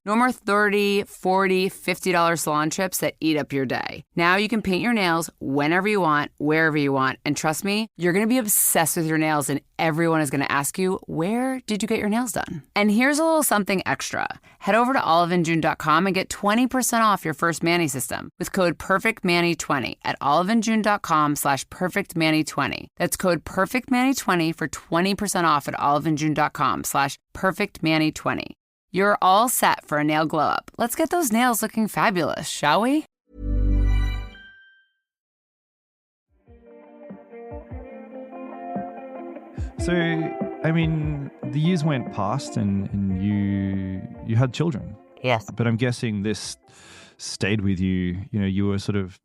No more $30, $40, $50 salon trips that eat up your day. Now you can paint your nails whenever you want, wherever you want. And trust me, you're going to be obsessed with your nails and everyone is going to ask you, where did you get your nails done? And here's a little something extra. Head over to oliveandjune.com and get 20% off your first Manny system with code PERFECTManny20 at oliveandjune.com/PerfectManny20. That's code PERFECTManny20 for 20% off at oliveandjune.com/PerfectManny20. You're all set for a nail glow up. Let's get those nails looking fabulous, shall we? So, I mean, the years went past and you had children. Yes. But I'm guessing this stayed with you. You know, you were sort of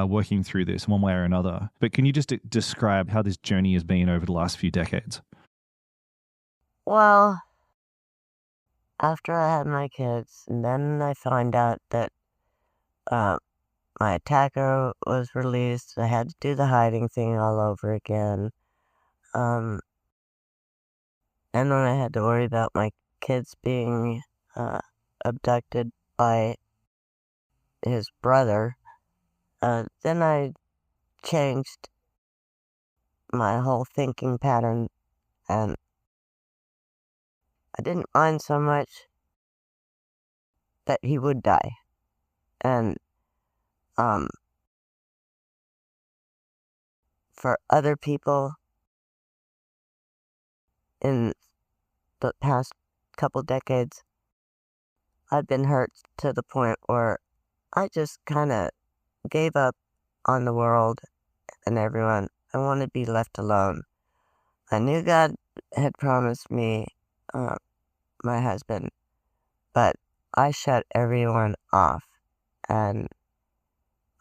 working through this one way or another. But can you just describe how this journey has been over the last few decades? Well, after I had my kids, and then I found out that my attacker was released. I had to do the hiding thing all over again. And then I had to worry about my kids being abducted by his brother. Then I changed my whole thinking pattern, and I didn't mind so much that he would die. And for other people in the past couple decades, I've been hurt to the point where I just kind of gave up on the world and everyone. I wanted to be left alone. I knew God had promised me my husband, but I shut everyone off, and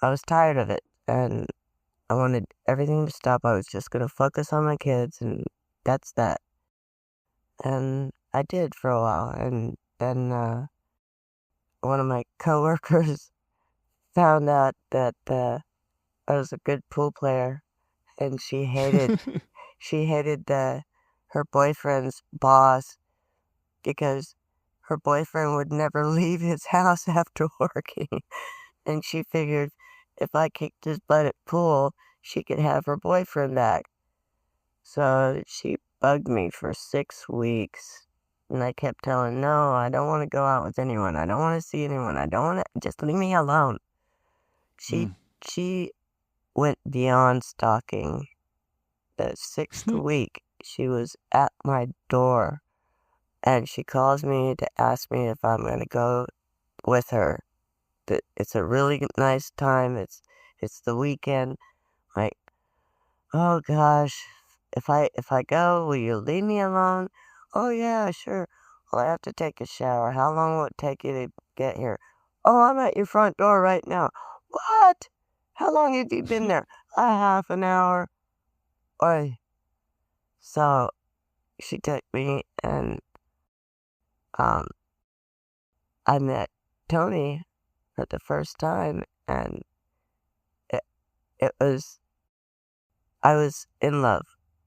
I was tired of it, and I wanted everything to stop. I was just going to focus on my kids, and that's that. And I did for a while, and then one of my coworkers found out that I was a good pool player, and she hated her boyfriend's boss because her boyfriend would never leave his house after working, and she figured if I kicked his butt at pool, she could have her boyfriend back. So she bugged me for 6 weeks, and I kept telling, no, I don't want to go out with anyone. I don't want to see anyone. I don't want to, just leave me alone. She went beyond stalking. The 6th week, she was at my door, and she calls me to ask me if I'm going to go with her. It's a really nice time. It's the weekend. Like, oh gosh, if I go, will you leave me alone? Oh yeah, sure. Well, I have to take a shower. How long will it take you to get here? Oh, I'm at your front door right now. What? How long have you been there? Half an hour. Oy. So she took me, and I met Tony for the first time, and I was in love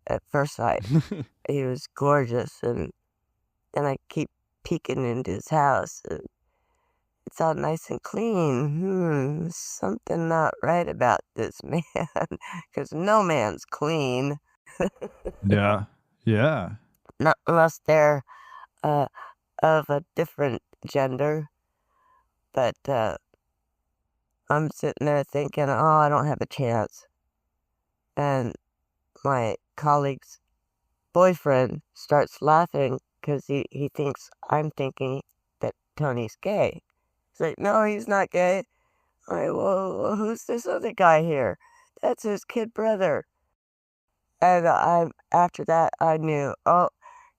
at first sight. He was gorgeous, and I keep peeking into his house, and it's all nice and clean. Something not right about this man, because no man's clean. Yeah. Not unless they're of a different gender. But I'm sitting there thinking, oh, I don't have a chance. And my colleague's boyfriend starts laughing because he thinks I'm thinking that Tony's gay. He's like, no, he's not gay. I'm like, well, who's this other guy here? That's his kid brother. And after that, I knew, oh,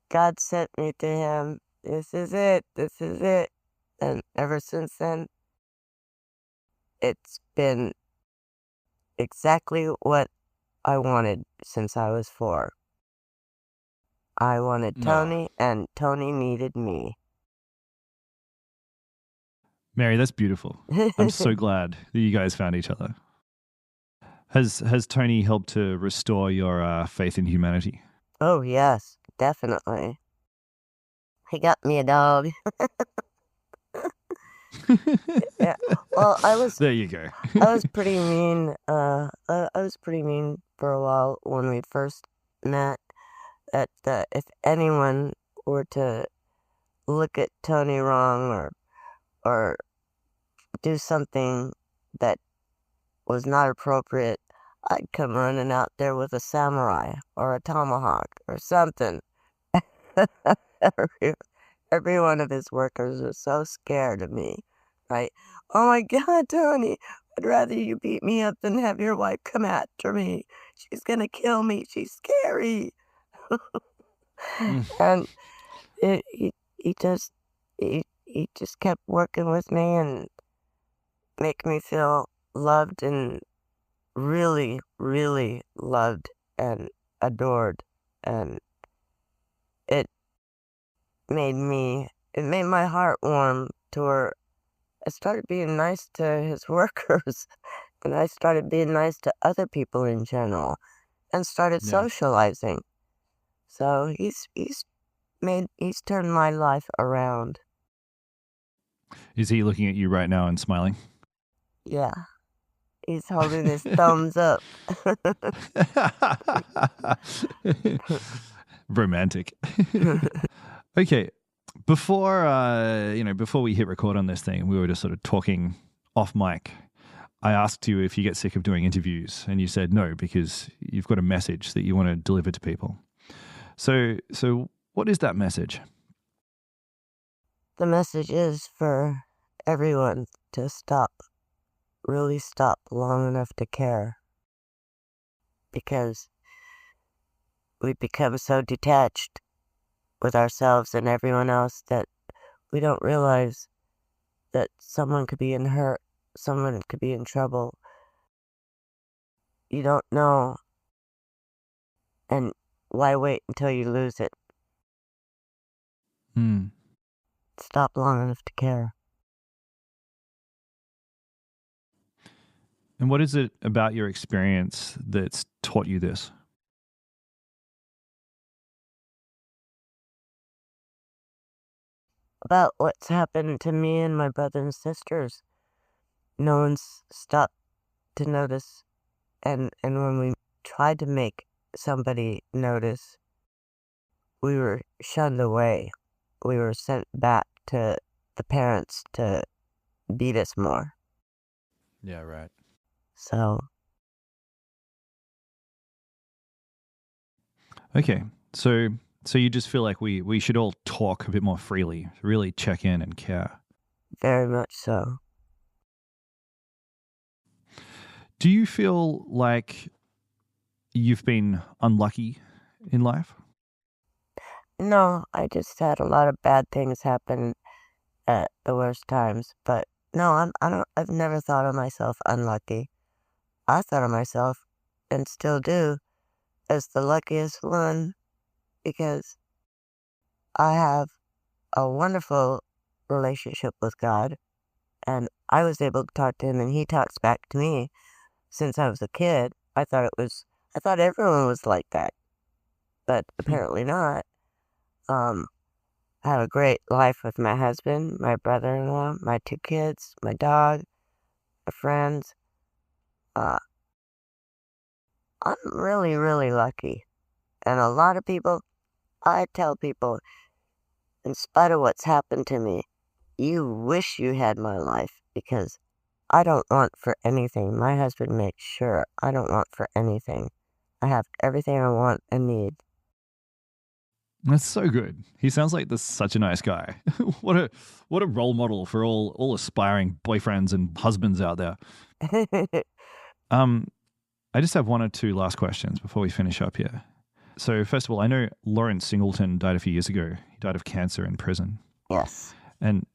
God sent me to him. This is it. And ever since then, it's been exactly what I wanted since I was 4. I wanted Tony, and Tony needed me. Mary, that's beautiful. I'm so glad that you guys found each other. Has Tony helped to restore your faith in humanity? Oh, yes, definitely. He got me a dog. Yeah. Well, There you go. I was pretty mean. I was pretty mean for a while when we first met. That if anyone were to look at Tony wrong or do something that was not appropriate, I'd come running out there with a samurai or a tomahawk or something. Every one of his workers was so scared of me, right? Oh my God, Tony, I'd rather you beat me up than have your wife come after me. She's gonna kill me. She's scary. And he just kept working with me and make me feel loved and really, really loved and adored. And it made my heart warm to where I started being nice to his workers, and I started being nice to other people in general, and started socializing. So he's turned my life around. Is he looking at you right now and smiling? Yeah. He's holding his thumbs up. Romantic. Okay. Before we hit record on this thing, we were just sort of talking off mic. I asked you if you get sick of doing interviews, and you said no, because you've got a message that you want to deliver to people. So what is that message? The message is for everyone to really stop long enough to care. Because we become so detached with ourselves and everyone else that we don't realize that someone could be someone could be in trouble. You don't know. And why wait until you lose it? Stop long enough to care. And what is it about your experience that's taught you this? About what's happened to me and my brother and sisters. No one's stopped to notice. And when we tried to make somebody notice, we were shunned away. We were sent back to the parents to beat us more. Yeah, right. So. Okay. So you just feel like we should all talk a bit more freely, really check in and care. Very much so. Do you feel like you've been unlucky in life? No, I just had a lot of bad things happen at the worst times. But no, I've never thought of myself unlucky. I thought of myself, and still do, as the luckiest one, because I have a wonderful relationship with God, and I was able to talk to him, and he talks back to me. Since I was a kid, I thought everyone was like that, but apparently not. I have a great life with my husband, my brother-in-law, my 2 kids, my dog, my friends. I'm really, really lucky. And a lot of people, I tell people, in spite of what's happened to me, you wish you had my life, because I don't want for anything. My husband makes sure I don't want for anything. I have everything I want and need. That's so good. He sounds like such a nice guy. What a role model for all aspiring boyfriends and husbands out there. I just have 1 or 2 last questions before we finish up here. So first of all, I know Lawrence Singleton died a few years ago. He died of cancer in prison. Yes. And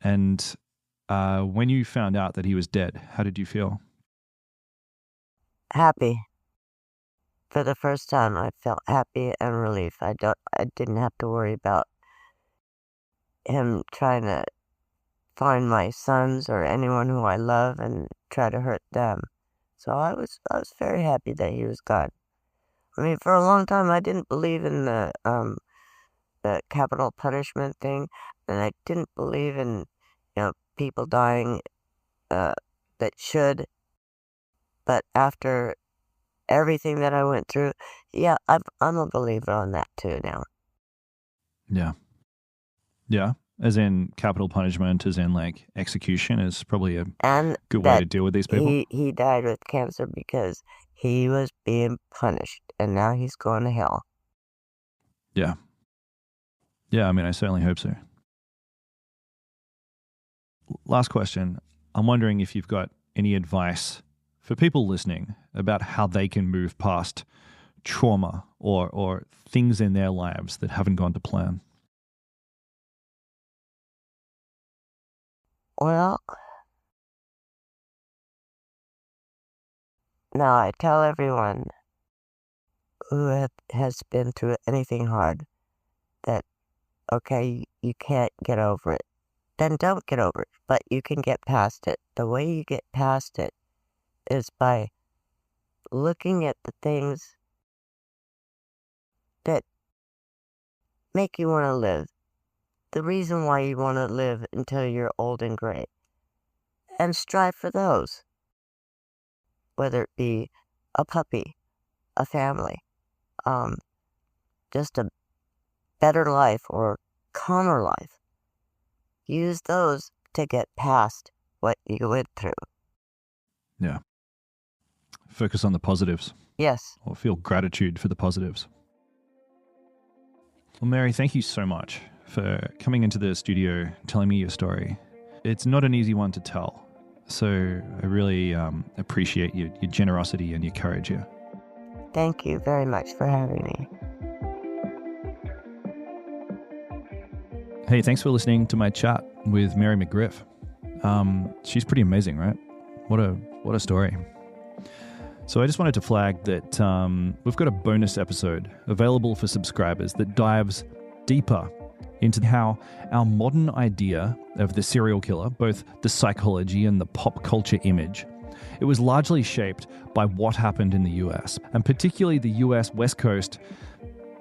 when you found out that he was dead, how did you feel? Happy. For the first time, I felt happy and relief. I didn't have to worry about him trying to find my sons or anyone who I love and try to hurt them. So I was very happy that he was gone. I mean, for a long time, I didn't believe in the the capital punishment thing, and I didn't believe in, people dying that should. But after everything that I went through, yeah, I'm a believer on that too now. Yeah. Yeah. As in capital punishment, as in like execution is probably a good way to deal with these people. He died with cancer because he was being punished, and now he's going to hell. Yeah. Yeah, I mean, I certainly hope so. Last question. I'm wondering if you've got any advice for people listening about how they can move past trauma or things in their lives that haven't gone to plan. Well, now I tell everyone who has been through anything hard that, okay, you can't get over it. Then don't get over it, but you can get past it. The way you get past it is by looking at the things that make you want to live. The reason why you want to live until you're old and gray. And strive for those. Whether it be a puppy, a family, just a better life or calmer life. Use those to get past what you went through. Yeah. Focus on the positives. Yes. Or feel gratitude for the positives. Well, Mary, thank you so much for coming into the studio, telling me your story. It's not an easy one to tell. So I really appreciate your generosity and your courage here. Thank you very much for having me. Hey, thanks for listening to my chat with Mary McGriff. She's pretty amazing, right? What a story. So I just wanted to flag that we've got a bonus episode available for subscribers that dives deeper into how our modern idea of the serial killer, both the psychology and the pop culture image, it was largely shaped by what happened in the US, and particularly the US West Coast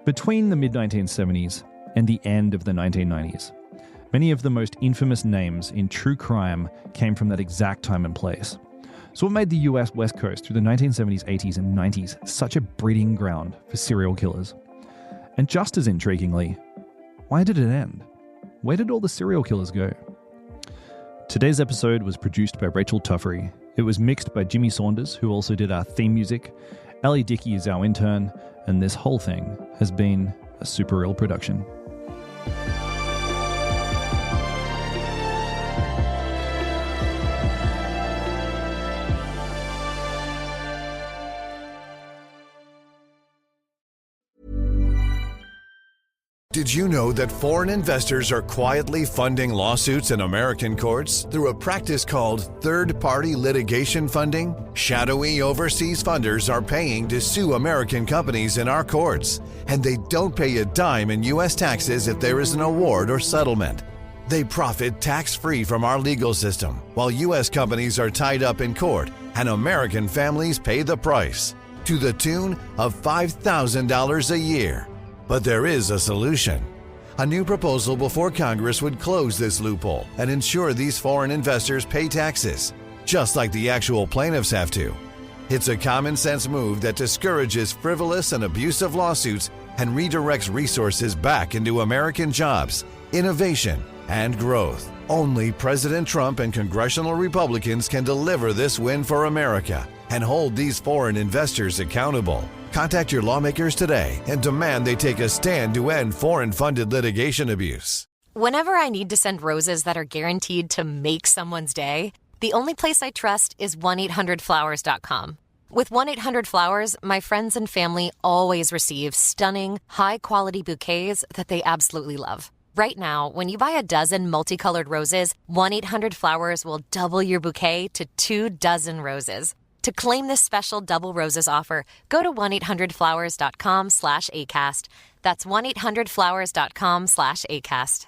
between the mid-1970s and the end of the 1990s. Many of the most infamous names in true crime came from that exact time and place. So what made the US West Coast through the 1970s, 80s, and 90s such a breeding ground for serial killers? And just as intriguingly, why did it end? Where did all the serial killers go? Today's episode was produced by Rachel Tuffery. It was mixed by Jimmy Saunders, who also did our theme music. Ellie Dickey is our intern, and this whole thing has been a Super Real production. Did you know that foreign investors are quietly funding lawsuits in American courts through a practice called third-party litigation funding? Shadowy overseas funders are paying to sue American companies in our courts, and they don't pay a dime in U.S. taxes if there is an award or settlement. They profit tax-free from our legal system, while U.S. companies are tied up in court, and American families pay the price, to the tune of $5,000 a year. But there is a solution. A new proposal before Congress would close this loophole and ensure these foreign investors pay taxes, just like the actual plaintiffs have to. It's a common sense move that discourages frivolous and abusive lawsuits and redirects resources back into American jobs, innovation, and growth. Only President Trump and congressional Republicans can deliver this win for America and hold these foreign investors accountable. Contact your lawmakers today and demand they take a stand to end foreign-funded litigation abuse. Whenever I need to send roses that are guaranteed to make someone's day, the only place I trust is 1-800-Flowers.com. With 1-800-Flowers, my friends and family always receive stunning, high-quality bouquets that they absolutely love. Right now, when you buy a dozen multicolored roses, 1-800-Flowers will double your bouquet to 2 dozen roses. To claim this special double roses offer, go to 1-800-Flowers.com/ACAST. That's 1-800-Flowers.com/ACAST.